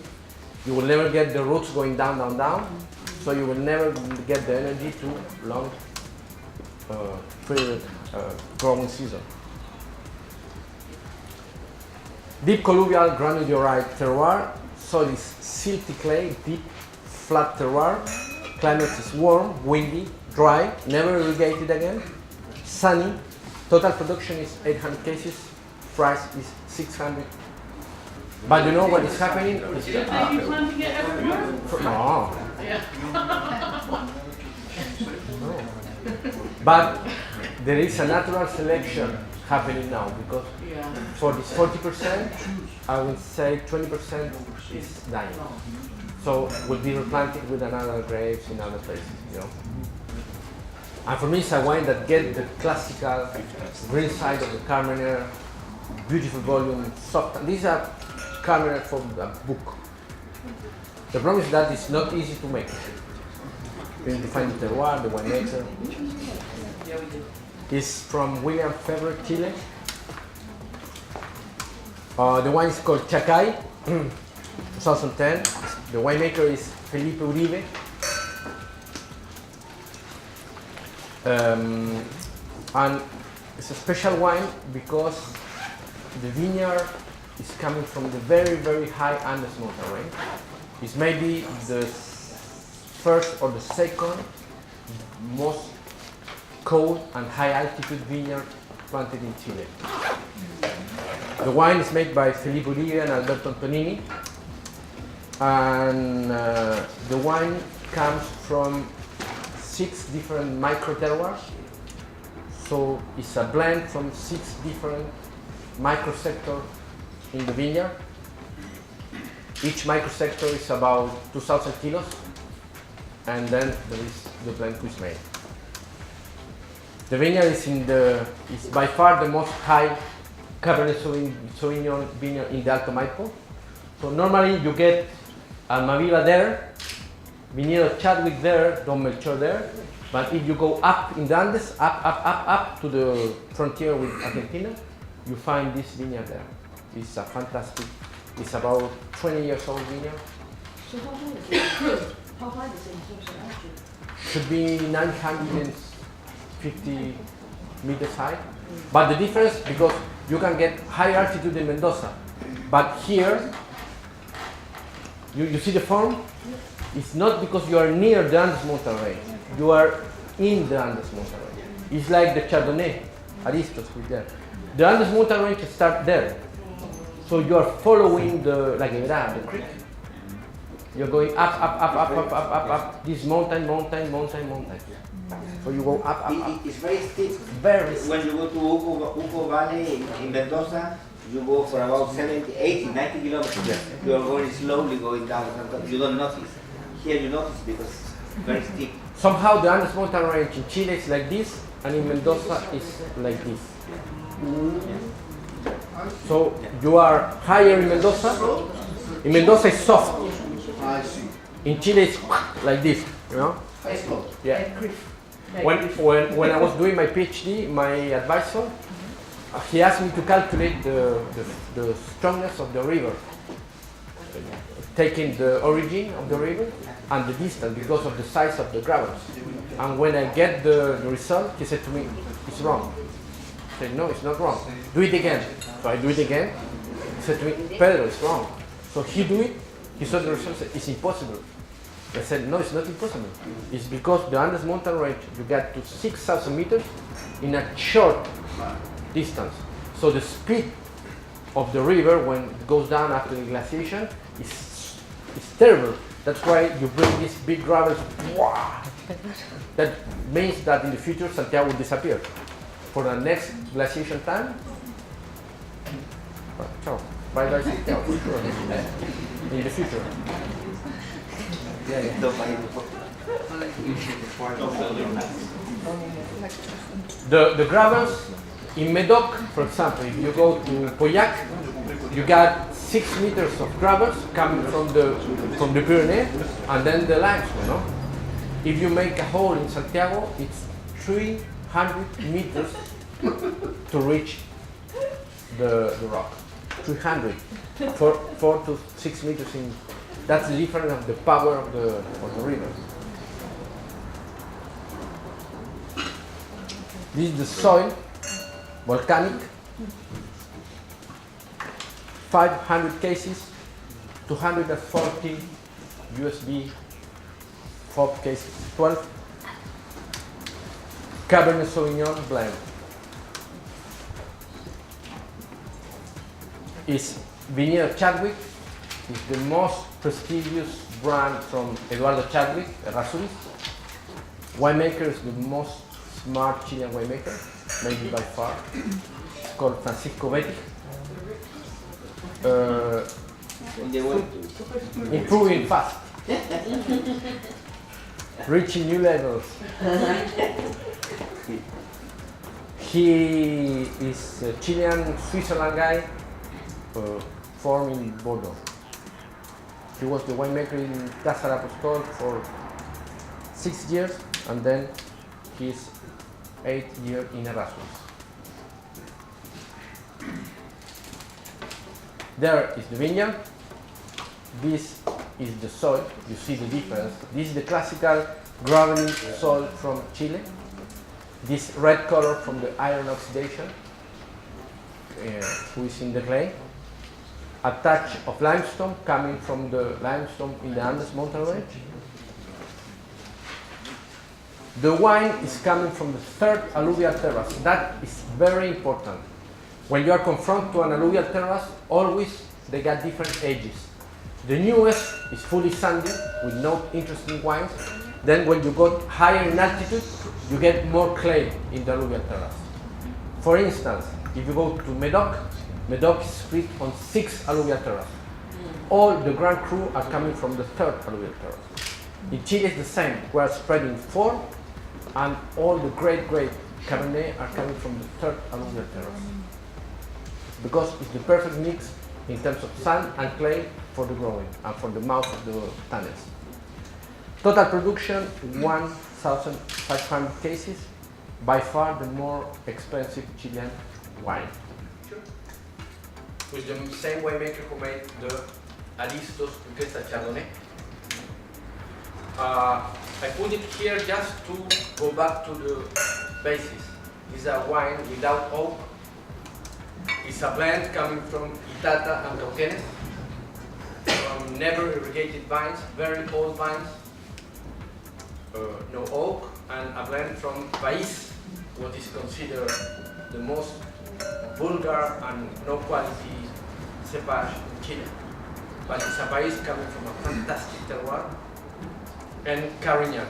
you will never get the roots going down, down, down. So you will never get the energy to long period growing season. Deep colluvial granodiorite terroir. Soil is silty clay, deep, flat terroir. Climate is warm, windy, dry, never irrigated again. Sunny. Total production is 800 cases. Price is 600. But you know what is happening? Is You plan to get everywhere? no. Yeah. No. But there is a natural selection happening now because Yeah. for this 40%, I would say 20% is dying. So will be replanted with another grapes in other places, you know. And for me, it's a wine that gets the classical green side of the Carmenere, beautiful volume, soft. And these are Carmenere from a book. The problem is that it's not easy to make. You need to find the terroir, the winemaker. Yeah, we did. It's from William Febre, Chile. The wine is called Chacay, 2010. The winemaker is Felipe Uribe. And it's a special wine because the vineyard is coming from the very, very high Andes mountain range. It's maybe the first or the second most cold and high altitude vineyard planted in Chile. The wine is made by Felipe Uribe and Alberto Antonini, and the wine comes from 6 different micro terroirs. So it's a blend from 6 different microsectors in the vineyard. Each microsector is about 2,000 kilos, and then there is the blend which is made. The vineyard is by far the most high Cabernet Sauvignon vineyard in the Alto Maipo. So normally you get Almaviva there, Viñedo Chadwick there, Don Melchor there. But if you go up in the Andes, up to the frontier with Argentina, you find this vineyard there. It's a fantastic, it's about 20 years old vineyard. So how high is it? How high is it in terms of altitude? Should be 950 meters high. But the difference, because you can get high altitude in Mendoza, but here, you see the form? It's not because you are near the Andes mountain range. You are in the Andes mountain range. It's like the Chardonnay, Aristos with there. The Andes mountain range starts there. So you are following the La Quebrada, the creek. You're going up, this mountain. So you go up. It's very steep. Very steep. When you go to Uco Valley in Mendoza, you go for about 70, 80, 90 kilometers. You are going slowly going down. You don't notice. Here you notice because it's very steep. Somehow the Andes mountain range in Chile is like this, and in Mendoza is like this. So you are higher in Mendoza. In Mendoza it's soft. I see. In Chile it's like this, you know? Yeah. When I was doing my PhD, my advisor, he asked me to calculate the strongness of the river, taking the origin of the river and the distance because of the size of the gravels. And when I get the result, he said to me, it's wrong. I said, no, it's not wrong. Do it again. So I do it again. He said to me, Pedro, it's wrong. So he do it, he saw the result, said, it's impossible. I said, no, it's not impossible. It's because the Andes mountain range, you get to 6,000 meters in a short distance. So the speed of the river when it goes down after the glaciation is terrible. That's why you bring these big gravels. Wow. That means that in the future Santiago will disappear. For the next glaciation time, ciao. Bye bye Santiago. For sure. In the future. Yeah. The gravels in Medoc, for example, if you go to Pauillac, you got 6 meters of gravels coming from the Pyrenees, and then the limestone. No? If you make a hole in Santiago, it's 300 meters to reach the rock. 300, 4 to 6 meters in. That's the difference of the power of the river. This is the soil, volcanic. 500 cases, 240 USB, 4 cases, 12. Cabernet Sauvignon blend. Is Viñedo Chadwick, is the most prestigious brand from Eduardo Chadwick, Errázuriz. Winemaker is the most smart Chilean winemaker, maybe by far. It's called Francisco Betti. Improving fast. Reaching new levels. He is a Chilean Switzerland guy, formed in Bordeaux. He was the winemaker in Casa del Apostol for 6 years, and then his 8th year in Erasmus. There is the vineyard. This is the soil. You see the difference. This is the classical gravelly soil from Chile. This red color from the iron oxidation, who is in the clay. A touch of limestone coming from the limestone in the Andes mountain range. The wine is coming from the 3rd alluvial terrace. That is very important. When you are confronted to an alluvial terrace, always they got different ages. The newest is fully sandy with no interesting wines. Then when you go higher in altitude, you get more clay in the alluvial terrace. For instance, if you go to Medoc, Medoc is split on 6 alluvial terraces. All the Grand Cru are coming from the 3rd alluvial terrace. In Chile it's the same. We are spreading 4, and all the great Cabernet are coming from the 3rd alluvial terrace. Because it's the perfect mix in terms of sand and clay for the growing and for the mouth of the tunnels. Total production 1,500 cases, by far the more expensive Chilean wine. With the same winemaker who made the Aristos Duquesa Chardonnay. I put it here just to go back to the basis. This is a wine without oak. It's a blend coming from Itata and Cauquenes, from never irrigated vines, very old vines, no oak, and a blend from País, what is considered the most vulgar and no quality cepage in Chile. But it's a País coming from a fantastic terroir, and Carignan,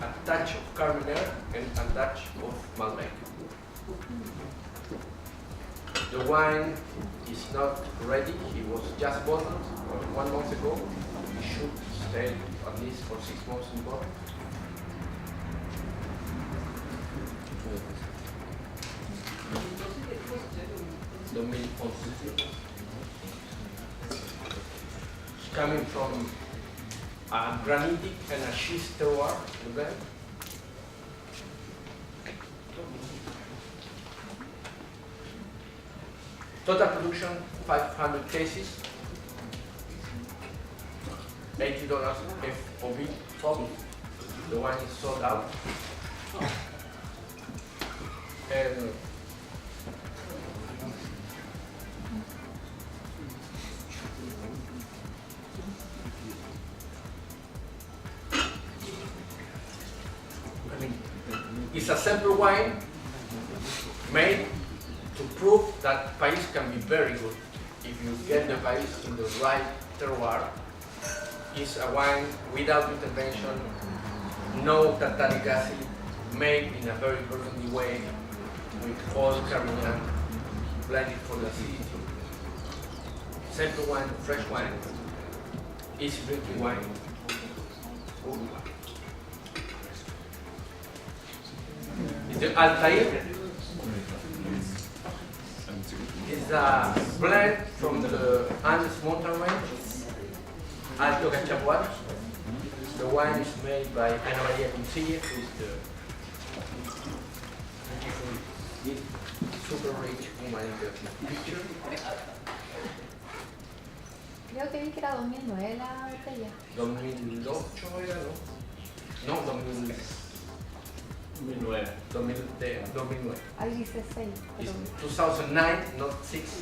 a touch of Carmenère and a touch of Malbec. The wine is not ready. It was just bottled 1 month ago. It should stay at least for 6 months in bottle. It's coming from a granitic and a schist terroir. Total production 500 cases, $80 FOB. The wine is sold out. And it's a sample wine made to prove that País can be very good if you get the País in the right terroir. It's a wine without intervention, no tartaric acid, made in a very burgundy way with all Carignan blended for the acidity. Simple wine, fresh wine, easy drinking wine. The Altair is a blend from the Andes mountain range, Alto Cachapual. The wine is made by Ana Maria Cuncilla, who is the super rich woman in the picture. Creo que vi que era 2009 la botella. 2008 era, ¿no? No, 2009. 2009. Ahí dice 6, It's pero 2009, not 6.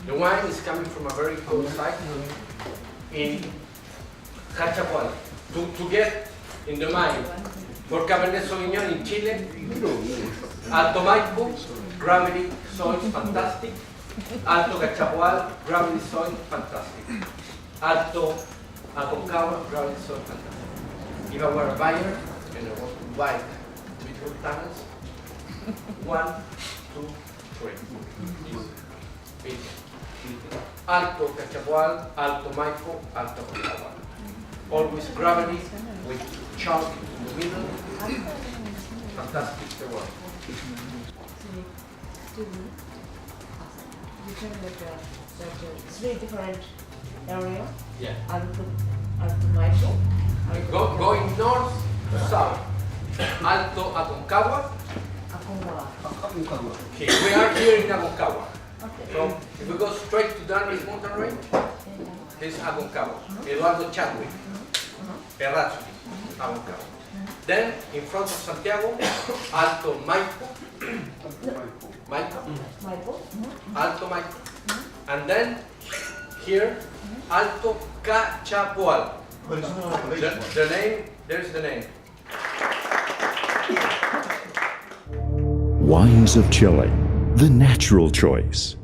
The wine is coming from a very cold site in Cachapual. To get in the mind for Cabernet Sauvignon in Chile, Alto Maipo, gravity soil fantastic. Alto Cachapual, gravity soil fantastic. Alto Aconcagua, gravity soil fantastic. If I were a buyer and I want to buy beautiful tunnels, 1, 2, 3. Alto Cachapual, Alto Maipo, Alto Aconcagua. Always gravity with chalk in the middle. Fantastic terroir. You can like three different areas. Yeah. Alto Maipo. Going north to south. Alto Aconcagua. Aconcagua. Okay, we are here in Aconcagua. Okay. So if we go straight to the Andes mountain range, this is Aconcagua. Eduardo Chadwick, Errazuri, Aconcagua. Then in front of Santiago, Alto Maipo, Maipo. Alto Maipo, and then here Alto Cachapual. But it's not a late one. The name, there's the name. Wines of Chile, the natural choice.